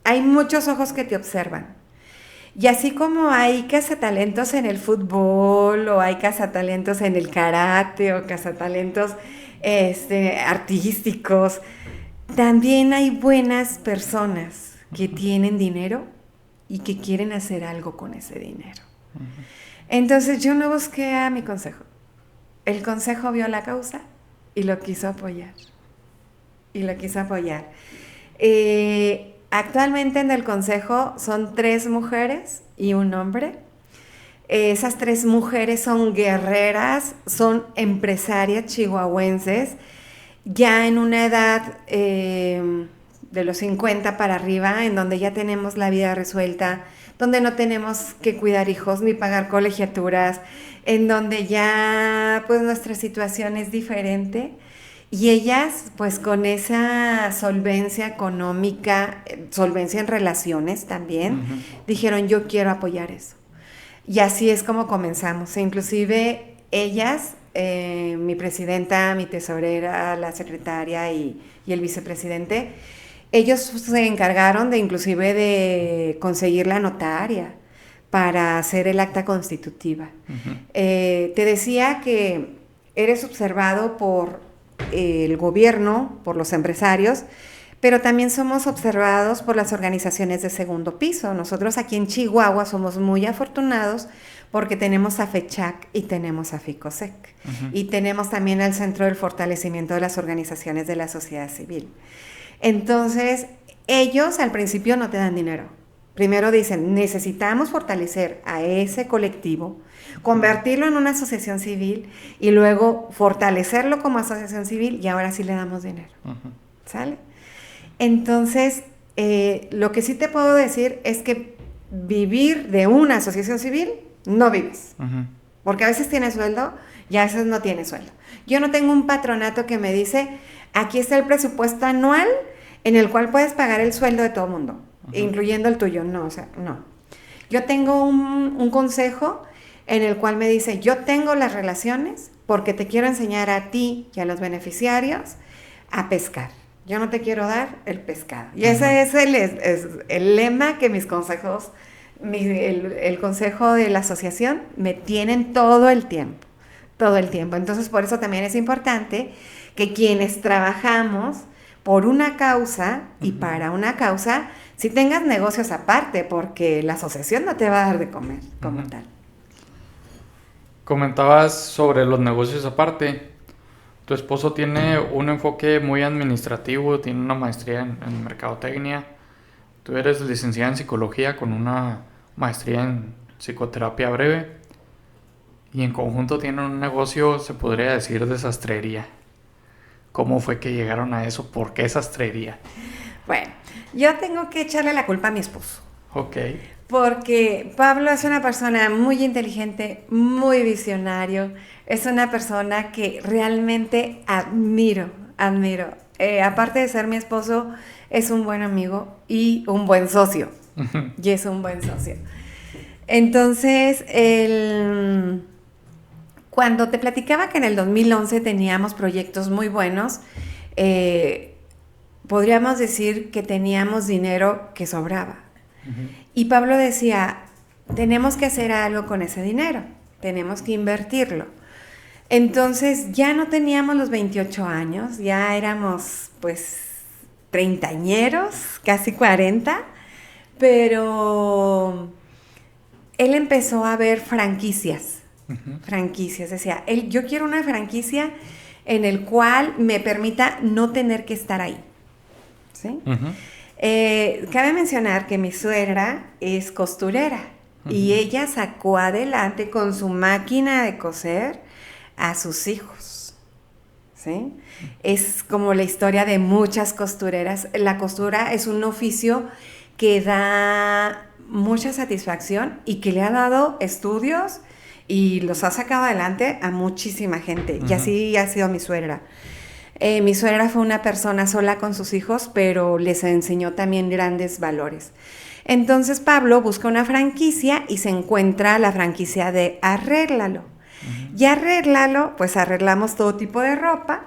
Hay muchos ojos que te observan. Y así como hay cazatalentos en el fútbol, o hay cazatalentos en el karate, o cazatalentos artísticos, también hay buenas personas que tienen dinero y que quieren hacer algo con ese dinero. Uh-huh. Entonces yo no busqué a mi consejo. El consejo vio la causa y lo quiso apoyar. Actualmente en el consejo son 3 mujeres y un hombre. Esas 3 mujeres son guerreras, son empresarias chihuahuenses, ya en una edad de los 50 para arriba, en donde ya tenemos la vida resuelta, donde no tenemos que cuidar hijos ni pagar colegiaturas, en donde ya pues nuestra situación es diferente. Y ellas, pues con esa solvencia económica, solvencia en relaciones también, uh-huh, dijeron, yo quiero apoyar eso. Y así es como comenzamos. Inclusive ellas, mi presidenta, mi tesorera, la secretaria y el vicepresidente, ellos se encargaron de inclusive de conseguir la notaria para hacer el acta constitutiva. Uh-huh. Te decía que eres observado por el gobierno, por los empresarios, pero también somos observados por las organizaciones de segundo piso. Nosotros aquí en Chihuahua somos muy afortunados porque tenemos a FECHAC y tenemos a FICOSEC. Uh-huh. Y tenemos también el Centro del Fortalecimiento de las Organizaciones de la Sociedad Civil. Entonces, ellos al principio no te dan dinero. Primero dicen, necesitamos fortalecer a ese colectivo, convertirlo en una asociación civil y luego fortalecerlo como asociación civil y ahora sí le damos dinero. Uh-huh. ¿Sale? Entonces, lo que sí te puedo decir es que vivir de una asociación civil no vives. Uh-huh. Porque a veces tienes sueldo y a veces no tienes sueldo. Yo no tengo un patronato que me dice, aquí está el presupuesto anual en el cual puedes pagar el sueldo de todo el mundo, uh-huh, incluyendo el tuyo. No, o sea, no. Yo tengo un consejo en el cual me dice, yo tengo las relaciones porque te quiero enseñar a ti y a los beneficiarios a pescar. Yo no te quiero dar el pescado. Y ese es el lema que mis consejos, el consejo de la asociación me tienen todo el tiempo. Entonces, por eso también es importante que quienes trabajamos por una causa y para una causa, si tengas negocios aparte, porque la asociación no te va a dar de comer como tal. Comentabas sobre los negocios aparte. Tu esposo tiene un enfoque muy administrativo, tiene una maestría en mercadotecnia. Tú eres licenciada en psicología con una maestría en psicoterapia breve. Y en conjunto tienen un negocio, se podría decir, de sastrería. ¿Cómo fue que llegaron a eso? ¿Por qué sastrería? Bueno, yo tengo que echarle la culpa a mi esposo. Ok. Porque Pablo es una persona muy inteligente, muy visionario. Es una persona que realmente admiro. Aparte de ser mi esposo, es un buen amigo y un buen socio. Y es un buen socio. Entonces, cuando te platicaba que en el 2011 teníamos proyectos muy buenos, podríamos decir que teníamos dinero que sobraba. Uh-huh. Y Pablo decía, tenemos que hacer algo con ese dinero, tenemos que invertirlo. Entonces ya no teníamos los 28 años, ya éramos pues treintañeros, casi 40, pero él empezó a ver franquicias. Uh-huh. Franquicias, decía, yo quiero una franquicia en el cual me permita no tener que estar ahí, ¿sí? Uh-huh. Cabe mencionar que mi suegra es costurera, uh-huh, y ella sacó adelante con su máquina de coser a sus hijos, ¿sí? Es como la historia de muchas costureras. La costura es un oficio que da mucha satisfacción y que le ha dado estudios y los ha sacado adelante a muchísima gente. Y así ha sido mi suegra. Mi suegra fue una persona sola con sus hijos, pero les enseñó también grandes valores. Entonces Pablo busca una franquicia y se encuentra la franquicia de Arréglalo. Y Arréglalo, pues arreglamos todo tipo de ropa.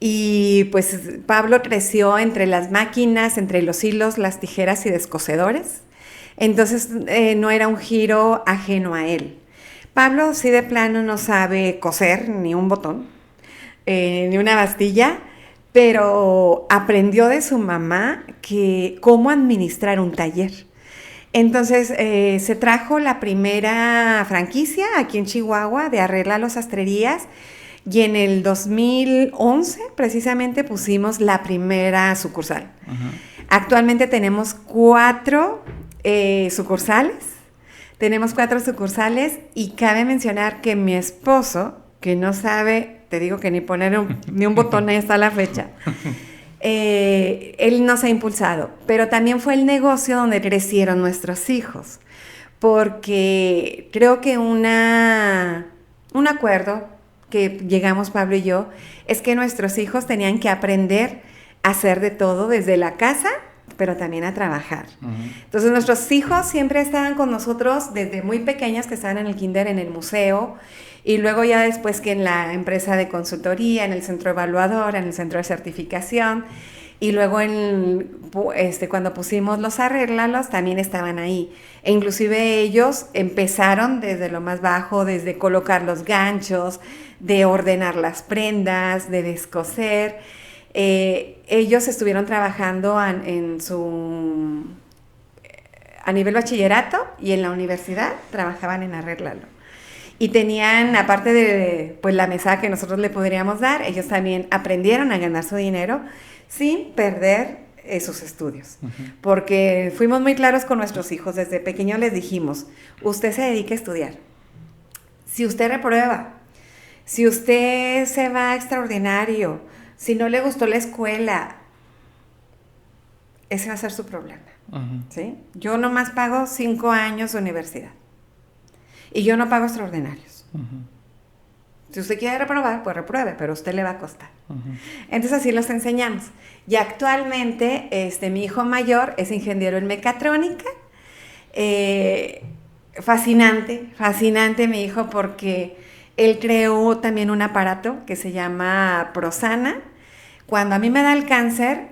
Y pues Pablo creció entre las máquinas, entre los hilos, las tijeras y descosedores. Entonces no era un giro ajeno a él. Pablo sí de plano no sabe coser ni un botón, ni una bastilla, pero aprendió de su mamá cómo administrar un taller. Entonces se trajo la primera franquicia aquí en Chihuahua de Arréglalo Sastrerías y en el 2011 precisamente pusimos la primera sucursal. Actualmente tenemos 4 sucursales. Tenemos 4 sucursales y cabe mencionar que mi esposo, que no sabe, te digo que ni poner ni un botón ahí está a la fecha, él nos ha impulsado, pero también fue el negocio donde crecieron nuestros hijos, porque creo que un acuerdo que llegamos Pablo y yo es que nuestros hijos tenían que aprender a hacer de todo desde la casa, pero también a trabajar. Entonces nuestros hijos siempre estaban con nosotros desde muy pequeños, que estaban en el kinder, en el museo, y luego ya después que en la empresa de consultoría, en el centro evaluador, en el centro de certificación, y luego cuando pusimos los Arréglalos también estaban ahí. E inclusive ellos empezaron desde lo más bajo, desde colocar los ganchos, de ordenar las prendas, de descoser. Ellos estuvieron trabajando a nivel bachillerato y en la universidad trabajaban en Arréglalo. Y tenían, aparte de pues, la mesada que nosotros le podríamos dar, ellos también aprendieron a ganar su dinero sin perder sus estudios. Porque fuimos muy claros con nuestros hijos. Desde pequeños les dijimos, usted se dedica a estudiar. Si usted reprueba, si usted se va a extraordinario, si no le gustó la escuela, ese va a ser su problema. ¿Sí? Yo nomás pago 5 años de universidad. Y yo no pago extraordinarios. Si usted quiere reprobar, pues repruebe, pero a usted le va a costar. Entonces así los enseñamos. Y actualmente mi hijo mayor es ingeniero en mecatrónica. Fascinante mi hijo, porque él creó también un aparato que se llama Prosana. Cuando a mí me da el cáncer,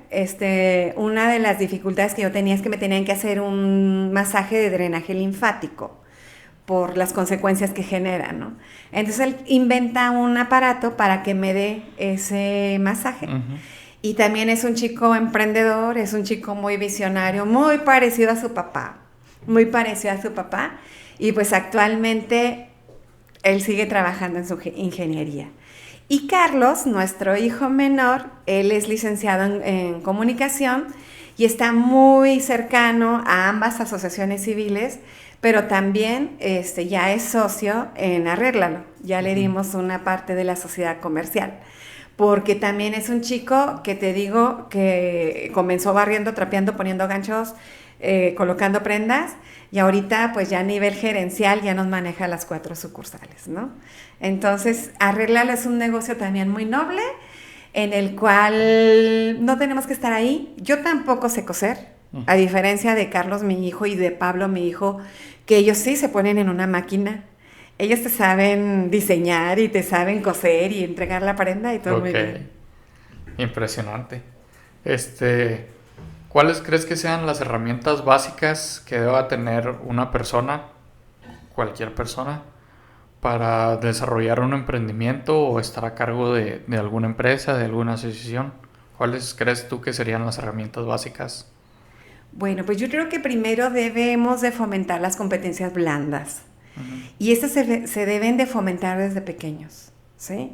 una de las dificultades que yo tenía es que me tenían que hacer un masaje de drenaje linfático por las consecuencias que genera, ¿no? Entonces él inventa un aparato para que me dé ese masaje. Y también es un chico emprendedor, es un chico muy visionario, muy parecido a su papá. Y pues actualmente él sigue trabajando en su ingeniería. Y Carlos, nuestro hijo menor, él es licenciado en comunicación y está muy cercano a ambas asociaciones civiles, pero también ya es socio en Arréglalo. Ya le dimos una parte de la sociedad comercial, porque también es un chico que te digo que comenzó barriendo, trapeando, poniendo ganchos, colocando prendas, y ahorita pues ya a nivel gerencial ya nos maneja las 4 sucursales, ¿no? Entonces Arréglalo es un negocio también muy noble, en el cual no tenemos que estar ahí. Yo tampoco sé coser, a diferencia de Carlos, mi hijo, y de Pablo, mi hijo, que ellos sí se ponen en una máquina. Ellos te saben diseñar y te saben coser y entregar la prenda y todo muy bien. Impresionante. ¿Cuáles crees que sean las herramientas básicas que deba tener una persona, cualquier persona, para desarrollar un emprendimiento o estar a cargo de alguna empresa, de alguna asociación? ¿Cuáles crees tú que serían las herramientas básicas? Bueno, pues yo creo que primero debemos de fomentar las competencias blandas. Y estas se deben de fomentar desde pequeños, ¿sí?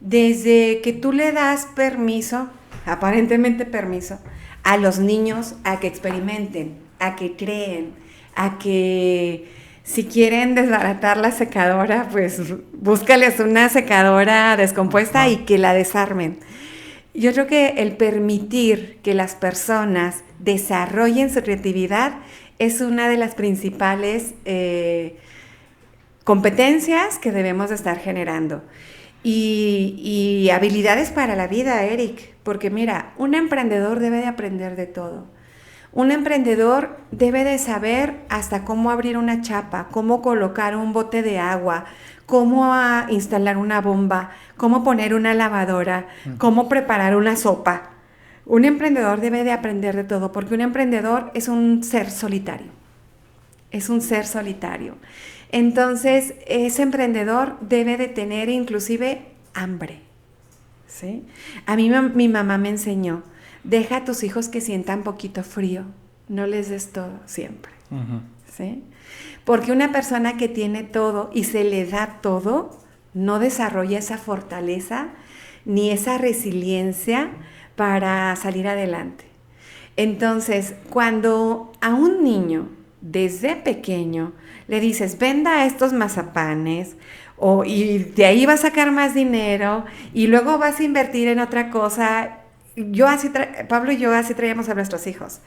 Desde que tú le das permiso, aparentemente permiso, a los niños a que experimenten, a que creen, a que Si quieren desbaratar la secadora, pues búscales una secadora descompuesta y que la desarmen. Yo creo que el permitir que las personas desarrollen su creatividad es una de las principales competencias que debemos de estar generando. Y habilidades para la vida, Eric, porque mira, un emprendedor debe de aprender de todo. Un emprendedor debe de saber hasta cómo abrir una chapa, cómo colocar un bote de agua, cómo instalar una bomba, cómo poner una lavadora, cómo preparar una sopa. Un emprendedor debe de aprender de todo, porque un emprendedor es un ser solitario. Es un ser solitario. Entonces, ese emprendedor debe de tener inclusive hambre, ¿sí? A mí mi mamá me enseñó, deja a tus hijos que sientan poquito frío, no les des todo siempre, ¿sí? Porque una persona que tiene todo y se le da todo, no desarrolla esa fortaleza ni esa resiliencia para salir adelante. Entonces, cuando a un niño desde pequeño le dices, venda estos mazapanes, y de ahí va a sacar más dinero, y luego vas a invertir en otra cosa. Pablo y yo así traíamos a nuestros hijos.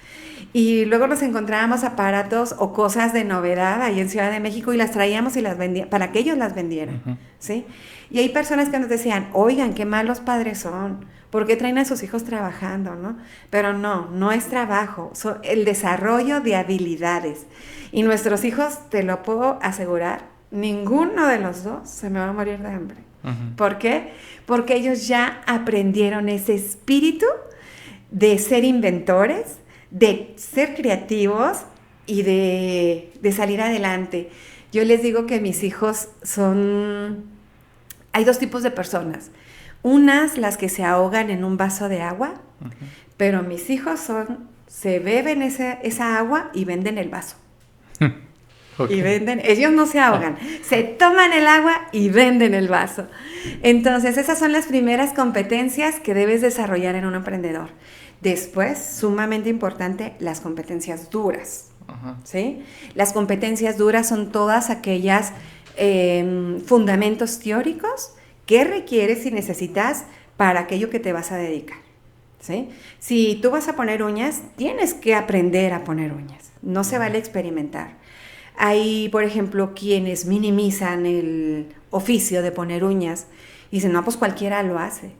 Y luego nos encontrábamos aparatos o cosas de novedad ahí en Ciudad de México y las traíamos y las vendíamos, para que ellos las vendieran, ¿sí? Y hay personas que nos decían, oigan, qué malos padres son, ¿por qué traen a sus hijos trabajando, no? Pero no es trabajo, el desarrollo de habilidades. Y nuestros hijos, te lo puedo asegurar, ninguno de los dos se me va a morir de hambre. ¿Por qué? Porque ellos ya aprendieron ese espíritu de ser inventores, de ser creativos y de salir adelante. Yo les digo que mis hijos hay dos tipos de personas. Unas, las que se ahogan en un vaso de agua, pero mis hijos se beben esa agua y venden el vaso. Okay. Y venden, ellos no se ahogan, se toman el agua y venden el vaso. Entonces, esas son las primeras competencias que debes desarrollar en un emprendedor. Después, sumamente importante, las competencias duras. ¿Sí? Las competencias duras son todas aquellas fundamentos teóricos que requieres y necesitas para aquello que te vas a dedicar. ¿Sí? Si tú vas a poner uñas, tienes que aprender a poner uñas. No se vale experimentar. Hay, por ejemplo, quienes minimizan el oficio de poner uñas y dicen, no, pues cualquiera lo hace.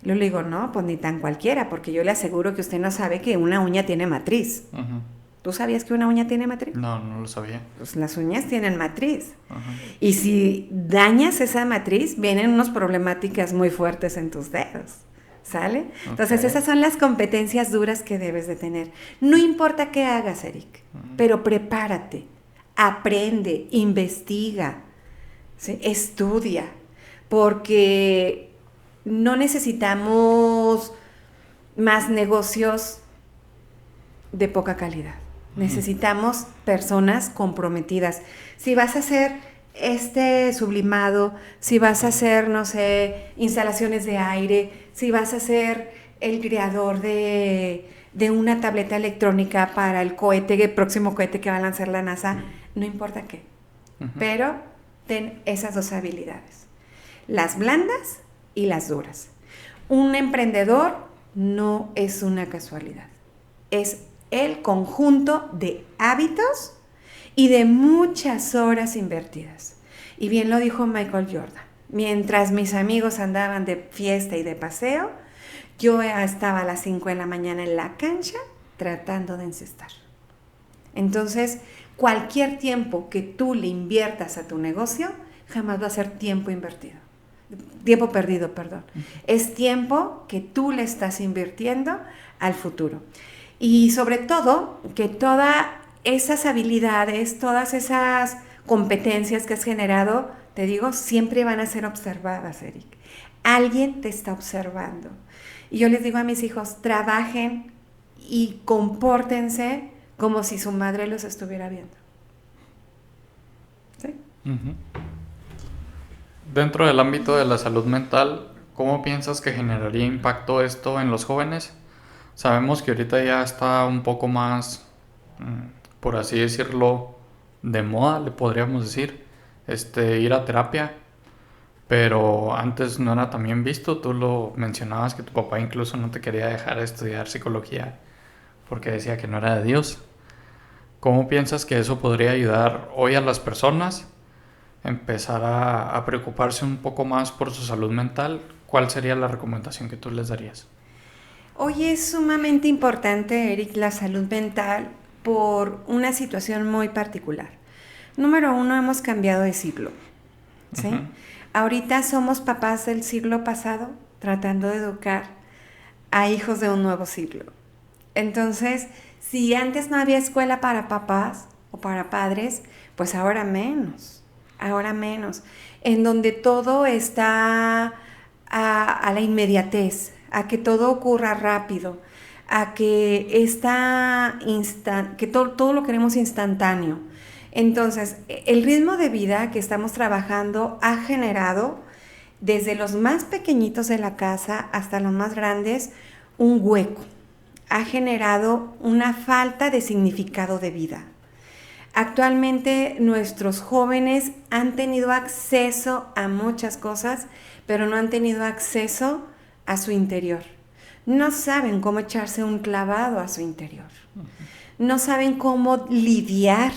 Yo le digo, no, pues ni tan cualquiera, porque yo le aseguro que usted no sabe que una uña tiene matriz. ¿Tú sabías que una uña tiene matriz? No lo sabía. Pues las uñas tienen matriz. Y si dañas esa matriz, vienen unas problemáticas muy fuertes en tus dedos. ¿Sale? Entonces, esas son las competencias duras que debes de tener. No importa qué hagas, Eric, pero prepárate. Aprende, investiga, ¿sí? Estudia, porque no necesitamos más negocios de poca calidad. Necesitamos personas comprometidas. Si vas a hacer sublimado, si vas a hacer, no sé, instalaciones de aire, si vas a ser el creador de una tableta electrónica para el próximo cohete que va a lanzar la NASA, no importa qué, pero ten esas dos habilidades, las blandas y las duras. Un emprendedor no es una casualidad, es el conjunto de hábitos y de muchas horas invertidas. Y bien lo dijo Michael Jordan, mientras mis amigos andaban de fiesta y de paseo, yo estaba a las 5 de la mañana en la cancha tratando de encestar. Entonces, cualquier tiempo que tú le inviertas a tu negocio, jamás va a ser tiempo perdido. Es tiempo que tú le estás invirtiendo al futuro. Y sobre todo, que todas esas habilidades, todas esas competencias que has generado, te digo, siempre van a ser observadas, Eric. Alguien te está observando. Y yo les digo a mis hijos, trabajen y compórtense como si su madre los estuviera viendo. ¿Sí? Dentro del ámbito de la salud mental, ¿cómo piensas que generaría impacto esto en los jóvenes? Sabemos que ahorita ya está un poco más, por así decirlo, de moda, le podríamos decir, ir a terapia, pero antes no era tan bien visto. Tú lo mencionabas que tu papá incluso no te quería dejar estudiar psicología porque decía que no era de Dios. ¿Cómo piensas que eso podría ayudar hoy a las personas a empezar a preocuparse un poco más por su salud mental? ¿Cuál sería la recomendación que tú les darías? Hoy es sumamente importante, Eric, la salud mental por una situación muy particular. Número uno, hemos cambiado de siglo, ¿sí? Uh-huh. Ahorita somos papás del siglo pasado tratando de educar a hijos de un nuevo siglo. Entonces, si antes no había escuela para papás o para padres, pues ahora menos, en donde todo está a la inmediatez, a que todo ocurra rápido, a que que todo lo queremos instantáneo. Entonces, el ritmo de vida que estamos trabajando ha generado, desde los más pequeñitos de la casa hasta los más grandes, un hueco. Ha generado una falta de significado de vida. Actualmente nuestros jóvenes han tenido acceso a muchas cosas, pero no han tenido acceso a su interior. No saben cómo echarse un clavado a su interior. No saben cómo lidiar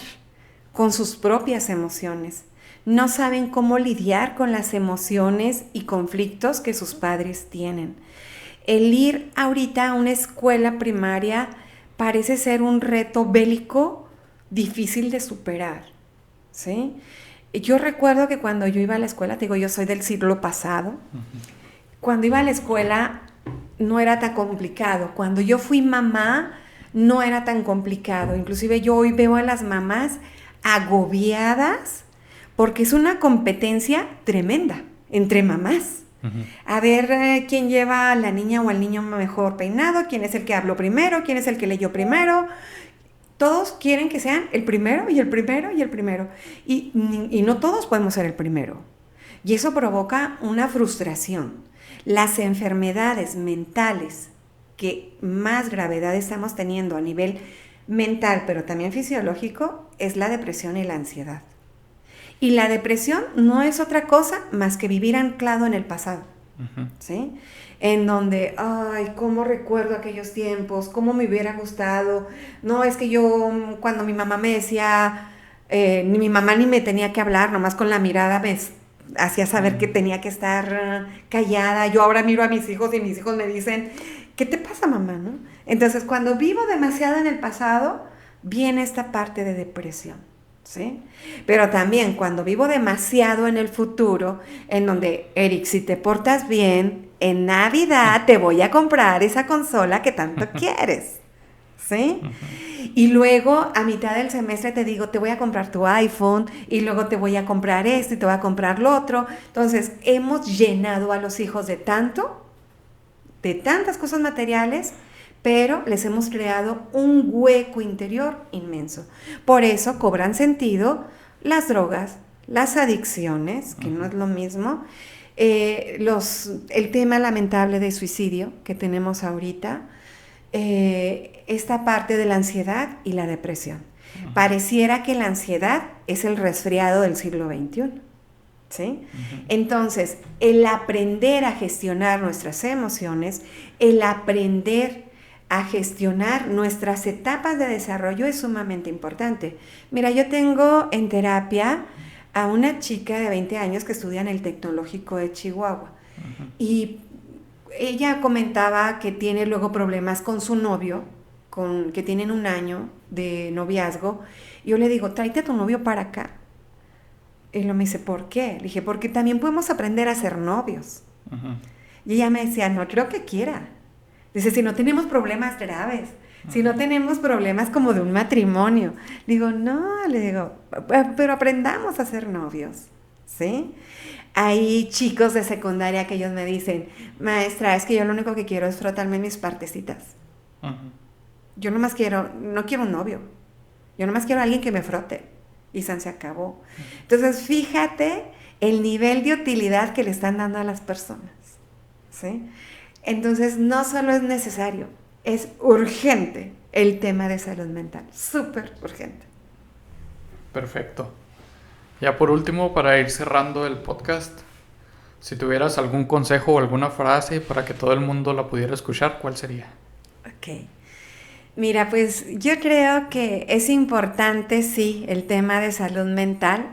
con sus propias emociones. No saben cómo lidiar con las emociones y conflictos que sus padres tienen. El ir ahorita a una escuela primaria parece ser un reto bélico difícil de superar, ¿sí? Yo recuerdo que cuando yo iba a la escuela, te digo, yo soy del siglo pasado, cuando iba a la escuela no era tan complicado. Cuando yo fui mamá no era tan complicado. Inclusive yo hoy veo a las mamás agobiadas porque es una competencia tremenda entre mamás. Uh-huh. A ver quién lleva a la niña o al niño mejor peinado, quién es el que habló primero, quién es el que leyó primero. Todos quieren que sean el primero y el primero y el primero. Y no todos podemos ser el primero. Y eso provoca una frustración. Las enfermedades mentales que más gravedad estamos teniendo a nivel mental, pero también fisiológico, es la depresión y la ansiedad. Y la depresión no es otra cosa más que vivir anclado en el pasado, uh-huh. ¿Sí? En donde, ay, cómo recuerdo aquellos tiempos, cómo me hubiera gustado. No, es que yo, cuando mi mamá me decía, ni mi mamá ni me tenía que hablar, nomás con la mirada me hacía saber que tenía que estar callada. Yo ahora miro a mis hijos y mis hijos me dicen, ¿qué te pasa, mamá? ¿No? Entonces, cuando vivo demasiado en el pasado, viene esta parte de depresión, ¿sí? Pero también cuando vivo demasiado en el futuro, en donde, Eric, si te portas bien, en Navidad te voy a comprar esa consola que tanto quieres, ¿sí? Y luego a mitad del semestre te digo, te voy a comprar tu iPhone, y luego te voy a comprar esto y te voy a comprar lo otro. Entonces hemos llenado a los hijos de tantas cosas materiales, pero les hemos creado un hueco interior inmenso. Por eso cobran sentido las drogas, las adicciones, que no es lo mismo, el tema lamentable de suicidio que tenemos ahorita, esta parte de la ansiedad y la depresión. Uh-huh. Pareciera que la ansiedad es el resfriado del siglo XXI, ¿sí? Uh-huh. Entonces, el aprender a gestionar nuestras emociones, el aprender a gestionar nuestras etapas de desarrollo es sumamente importante. Mira, yo tengo en terapia a una chica de 20 años que estudia en el Tecnológico de Chihuahua. Uh-huh. Y ella comentaba que tiene luego problemas con su novio, que tienen 1 año de noviazgo. Y yo le digo, tráete a tu novio para acá. Y él me dice, ¿por qué? Le dije, porque también podemos aprender a ser novios. Uh-huh. Y ella me decía, no creo que quiera. Dice, si no tenemos problemas graves, uh-huh. Si no tenemos problemas como de un matrimonio. Digo, no, le digo, pero aprendamos a ser novios, ¿sí? Hay chicos de secundaria que ellos me dicen, maestra, es que yo lo único que quiero es frotarme mis partecitas. Uh-huh. Yo no quiero un novio. Yo nomás quiero a alguien que me frote. Y se acabó. Uh-huh. Entonces, fíjate el nivel de utilidad que le están dando a las personas, ¿sí? Entonces, no solo es necesario, es urgente el tema de salud mental. Súper urgente. Perfecto. Ya por último, para ir cerrando el podcast, si tuvieras algún consejo o alguna frase para que todo el mundo la pudiera escuchar, ¿cuál sería? Ok. Mira, pues yo creo que es importante, sí, el tema de salud mental,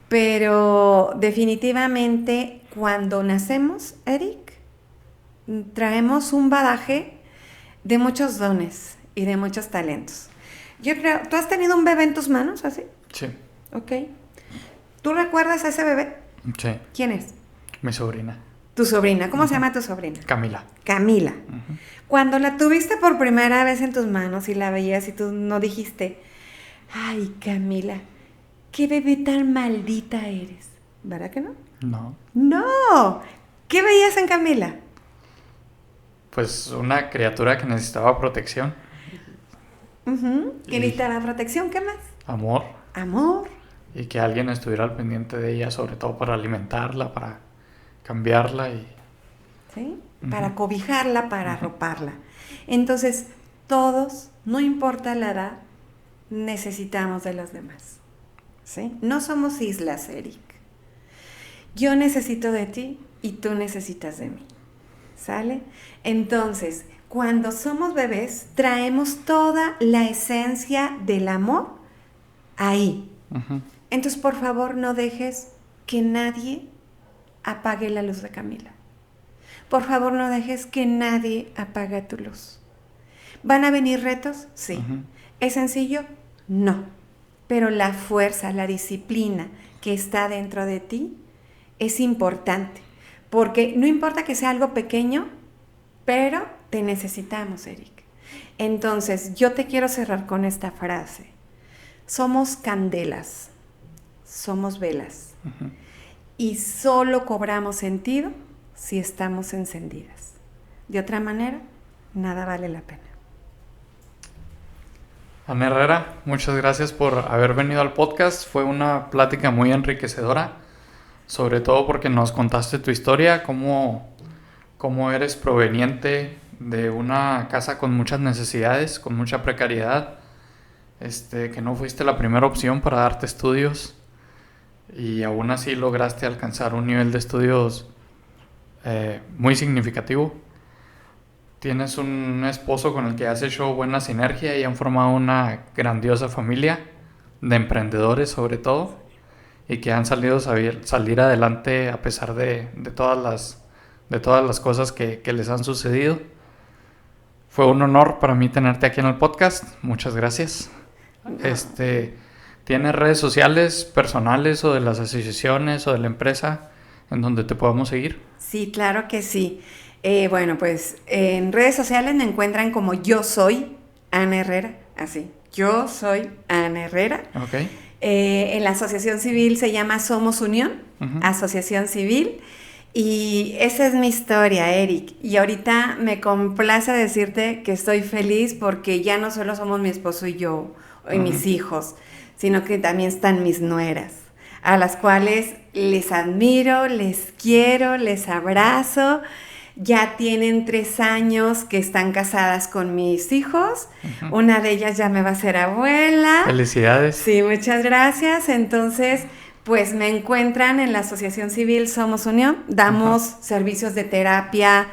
pero definitivamente cuando nacemos, Eric, traemos un bagaje de muchos dones y de muchos talentos. Yo creo, ¿tú has tenido un bebé en tus manos así? Sí. Ok. ¿Tú recuerdas a ese bebé? Sí. ¿Quién es? Mi sobrina. Tu sobrina. ¿Cómo se llama tu sobrina? Camila. Camila. Uh-huh. Cuando la tuviste por primera vez en tus manos y la veías y tú no dijiste, ay, Camila, qué bebé tan maldita eres. ¿Verdad que no? No. No. ¿Qué veías en Camila? Pues una criatura que necesitaba protección. Que necesitaba protección. ¿Qué más? Amor. Amor. Y que alguien estuviera al pendiente de ella, sobre todo para alimentarla, para cambiarla y... ¿Sí? Para cobijarla, para arroparla. Entonces, todos, no importa la edad, necesitamos de los demás. ¿Sí? No somos islas, Eric. Yo necesito de ti y tú necesitas de mí. ¿Sale? Entonces, cuando somos bebés, traemos toda la esencia del amor ahí. Uh-huh. Entonces, por favor, no dejes que nadie apague la luz de Camila. Por favor, no dejes que nadie apague tu luz. ¿Van a venir retos? Sí. Uh-huh. ¿Es sencillo? No. Pero la fuerza, la disciplina que está dentro de ti es importante. Porque no importa que sea algo pequeño, pero te necesitamos, Eric. Entonces, yo te quiero cerrar con esta frase. Somos candelas, somos velas. Uh-huh. Y solo cobramos sentido si estamos encendidas. De otra manera, nada vale la pena. Ana Herrera, muchas gracias por haber venido al podcast. Fue una plática muy enriquecedora, sobre todo porque nos contaste tu historia, cómo eres proveniente de una casa con muchas necesidades, con mucha precariedad, que no fuiste la primera opción para darte estudios y aún así lograste alcanzar un nivel de estudios muy significativo. Tienes un esposo con el que has hecho buena sinergia y han formado una grandiosa familia de emprendedores sobre todo, y que han salir adelante a pesar de todas las cosas que les han sucedido. Fue un honor para mí tenerte aquí en el podcast. Muchas gracias. ¿Tienes redes sociales personales o de las asociaciones o de la empresa en donde te podamos seguir? Sí, claro que sí. Bueno, pues en redes sociales me encuentran como Yo Soy Ana Herrera, así. Yo Soy Ana Herrera. Okay. En la asociación civil se llama Somos Unión, uh-huh. Asociación Civil. Y esa es mi historia, Eric. Y ahorita me complace decirte que estoy feliz porque ya no solo somos mi esposo y yo, y uh-huh. mis hijos, sino que también están mis nueras, a las cuales les admiro, les quiero, les abrazo. Ya tienen 3 años que están casadas con mis hijos. Uh-huh. Una de ellas ya me va a ser abuela. ¡Felicidades! Sí, muchas gracias. Entonces, pues me encuentran en la Asociación Civil Somos Unión. Damos uh-huh. servicios de terapia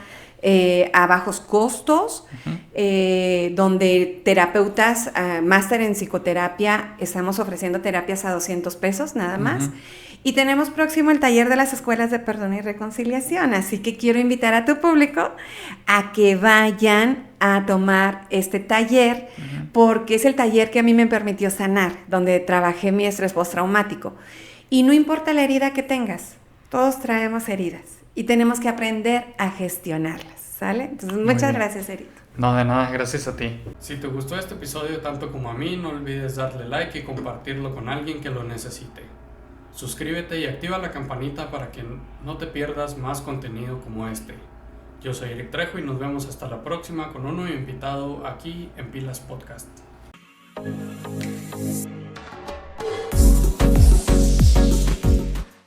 a bajos costos, uh-huh. Donde terapeutas, máster en psicoterapia, estamos ofreciendo terapias a $200 nada más. Uh-huh. Y tenemos próximo el taller de las escuelas de perdón y reconciliación, así que quiero invitar a tu público a que vayan a tomar este taller, uh-huh. porque es el taller que a mí me permitió sanar, donde trabajé mi estrés postraumático. Y no importa la herida que tengas, todos traemos heridas y tenemos que aprender a gestionarlas, ¿sale? Entonces, muchas gracias, Eric. No, de nada, gracias a ti. Si te gustó este episodio tanto como a mí, no olvides darle like y compartirlo con alguien que lo necesite. Suscríbete y activa la campanita para que no te pierdas más contenido como este. Yo soy Eric Trejo y nos vemos hasta la próxima con un nuevo invitado aquí en Pilas Podcast.